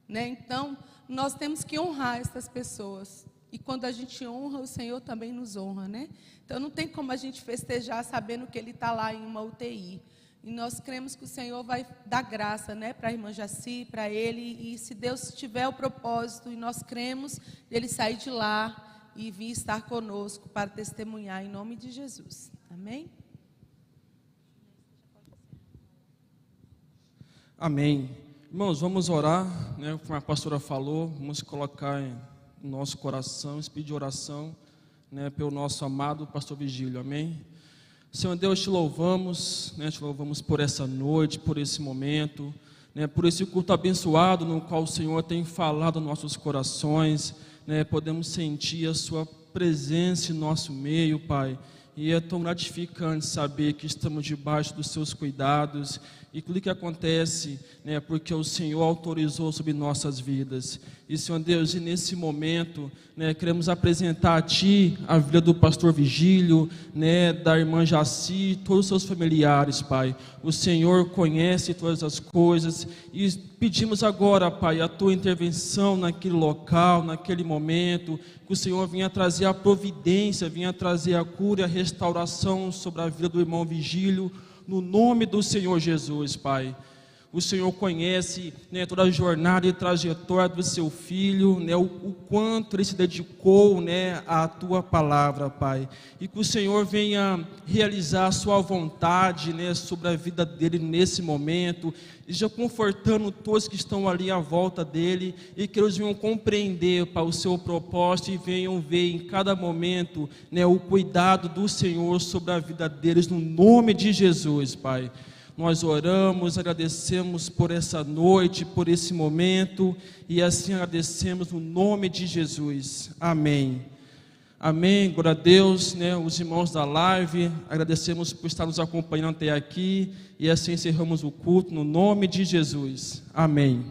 né? Então, nós temos que honrar essas pessoas. E quando a gente honra, o Senhor também nos honra, né? Então não tem como a gente festejar sabendo que ele está lá em uma UTI. E nós cremos que o Senhor vai dar graça, né, para a irmã Jaci, para ele. E se Deus tiver o propósito, e nós cremos, ele sair de lá e vir estar conosco para testemunhar em nome de Jesus. Amém? Amém. Irmãos, vamos orar, né, como a pastora falou, vamos colocar no nosso coração, espírito de oração, né, pelo nosso amado pastor Vigílio. Amém? Senhor Deus, te louvamos, né, te louvamos por essa noite, por esse momento, né, por esse culto abençoado no qual o Senhor tem falado nos nossos corações, né, podemos sentir a sua presença em nosso meio, Pai, e é tão gratificante saber que estamos debaixo dos seus cuidados. E tudo que acontece, né, porque o Senhor autorizou sobre nossas vidas. E, Senhor Deus, e nesse momento, né, queremos apresentar a Ti a vida do pastor Vigílio, né, da irmã Jaci, todos os seus familiares, Pai. O Senhor conhece todas as coisas e pedimos agora, Pai, a Tua intervenção naquele local, naquele momento, que o Senhor venha trazer a providência, venha trazer a cura e a restauração sobre a vida do irmão Vigílio, no nome do Senhor Jesus, Pai. O Senhor conhece, né, toda a jornada e trajetória do seu filho, né, o quanto ele se dedicou, né, à tua palavra, Pai. E que o Senhor venha realizar a sua vontade, né, sobre a vida dele nesse momento, e já confortando todos que estão ali à volta dele, e que eles venham compreender, Pai, o seu propósito e venham ver em cada momento, né, o cuidado do Senhor sobre a vida deles, no nome de Jesus, Pai. Nós oramos, agradecemos por essa noite, por esse momento, e assim agradecemos no nome de Jesus. Amém. Amém, glória a Deus, né? Os irmãos da live, agradecemos por estar nos acompanhando até aqui, e assim encerramos o culto no nome de Jesus. Amém.